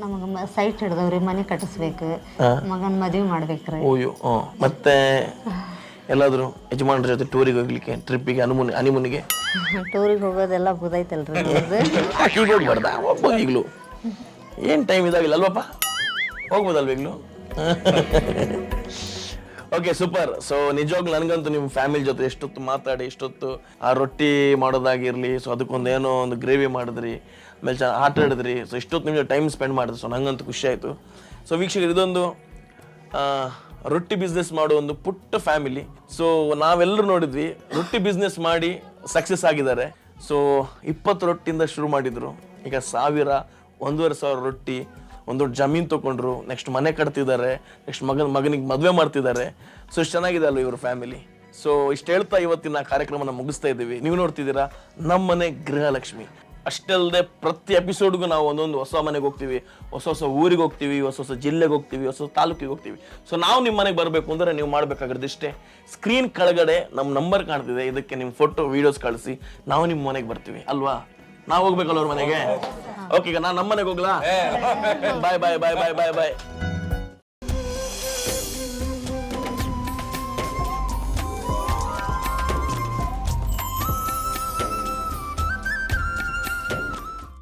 ನಮಗೆ ಸೈಟ್ ಹಿಡ್ದವ್ರಿ, ಮನೆ ಕಟ್ಟಿಸ್ಬೇಕು, ಮಗನ ಮದುವೆ ಮಾಡ್ಬೇಕ್ರಿ. ಓಯ್ಯೋ, ಮತ್ತೆ ಎಲ್ಲಾದರೂ ಯಜಮಾನ್ರ ಜೊತೆ ಟೂರಿಗೆ ಹೋಗ್ಲಿಕ್ಕೆ, ಟ್ರಿಪ್ಪಿಗೆ, ಹನಿಮೂನಿಗೆ? ಟೂರಿಗೆ ಹೋಗೋದೆಲ್ಲ ಬುದೈತಲ್ರಿ. ಈಗ ಹೋಗ್ಬಾರ್ದ? ಹೋಗ್ಬೋದು ಈಗಲೂ, ಏನು ಟೈಮ್ ಇದಾಗಿಲ್ಲ ಅಲ್ವಪ್ಪ? ಹೋಗ್ಬೋದಲ್ವ ಈಗಲೂ? Okay super. ಸೊ ನಿಜವಾಗ್ಲೂ ನನಗಂತೂ ನಿಮ್ಮ ಫ್ಯಾಮಿಲಿ ಜೊತೆ ಎಷ್ಟೊತ್ತು ಮಾತಾಡಿ, ಇಷ್ಟೊತ್ತು ಆ ರೊಟ್ಟಿ ಮಾಡೋದಾಗಿರಲಿ, ಸೊ ಅದಕ್ಕೊಂದು ಏನೋ ಒಂದು ಗ್ರೇವಿ ಮಾಡಿದ್ರಿ, ಆಮೇಲೆ ಆಟ ಆಡಿದ್ರಿ, ಸೊ ಇಷ್ಟೊತ್ತು ನಿಮಗೆ ಟೈಮ್ ಸ್ಪೆಂಡ್ ಮಾಡಿದ್ರಿ. ಸೊ ನಂಗಂತೂ ಖುಷಿ ಆಯಿತು. ಸೊ ವೀಕ್ಷಕರು, ಇದೊಂದು ರೊಟ್ಟಿ ಬಿಸ್ನೆಸ್ ಮಾಡೋ ಒಂದು ಪುಟ್ಟ ಫ್ಯಾಮಿಲಿ. ಸೊ ನಾವೆಲ್ಲರೂ ನೋಡಿದ್ವಿ, ರೊಟ್ಟಿ ಬಿಸ್ನೆಸ್ ಮಾಡಿ ಸಕ್ಸಸ್ ಆಗಿದ್ದಾರೆ. ಸೊ 20 ರೊಟ್ಟಿಯಿಂದ ಶುರು ಮಾಡಿದ್ರು, ಈಗ 1000, 1,500 ರೊಟ್ಟಿ, ಒಂದು ದೊಡ್ಡ ಜಮೀನು ತೊಗೊಂಡ್ರು, ನೆಕ್ಸ್ಟ್ ಮನೆ ಕಟ್ತಿದ್ದಾರೆ, ನೆಕ್ಸ್ಟ್ ಮಗನಿಗೆ ಮದುವೆ ಮಾಡ್ತಿದ್ದಾರೆ. ಸೊ ಇಷ್ಟು ಚೆನ್ನಾಗಿದೆ ಅಲ್ವ ಇವ್ರ ಫ್ಯಾಮಿಲಿ. ಸೊ ಇಷ್ಟು ಹೇಳ್ತಾ ಇವತ್ತಿನ ಕಾರ್ಯಕ್ರಮನ ಮುಗಿಸ್ತಾ ಇದ್ದೀವಿ. ನೀವು ನೋಡ್ತಿದ್ದೀರಾ ನಮ್ಮನೆ ಗೃಹಲಕ್ಷ್ಮಿ. ಅಷ್ಟೇ ಅಲ್ಲದೆ ಪ್ರತಿ ಎಪಿಸೋಡ್ಗೂ ನಾವು ಒಂದೊಂದು ಹೊಸ ಮನೆಗೆ ಹೋಗ್ತೀವಿ, ಹೊಸ ಊರಿಗೆ ಹೋಗ್ತೀವಿ, ಹೊಸ ಜಿಲ್ಲೆಗೆ ಹೋಗ್ತೀವಿ, ಹೊಸ ತಾಲೂಕಿಗೆ ಹೋಗ್ತೀವಿ. ಸೊ ನಾವು ನಿಮ್ಮ ಮನೆಗೆ ಬರಬೇಕು ಅಂದರೆ ನೀವು ಮಾಡಬೇಕಾಗಿರೋದು ಇಷ್ಟೇ, ಸ್ಕ್ರೀನ್ ಕೆಳಗಡೆ ನಮ್ಮ ನಂಬರ್ ಕಾಣ್ತಿದೆ, ಇದಕ್ಕೆ ನಿಮ್ಮ ಫೋಟೋ ವಿಡಿಯೋಸ್ ಕಳಿಸಿ, ನಾವು ನಿಮ್ಮ ಮನೆಗೆ ಬರ್ತೀವಿ ಅಲ್ವಾ? ನಾವು ಹೋಗ್ಬೇಕಲ್ಲ ಅವ್ರ ಮನೆಗೆ. ಓಕೆ, ಈಗ ನಾನು ನಮ್ಮ ಮನೆಗೆ ಹೋಗ್ಲಾ? ಬಾಯ್ ಬಾಯ್ ಬಾಯ್ ಬಾಯ್ ಬಾಯ್ ಬಾಯ್.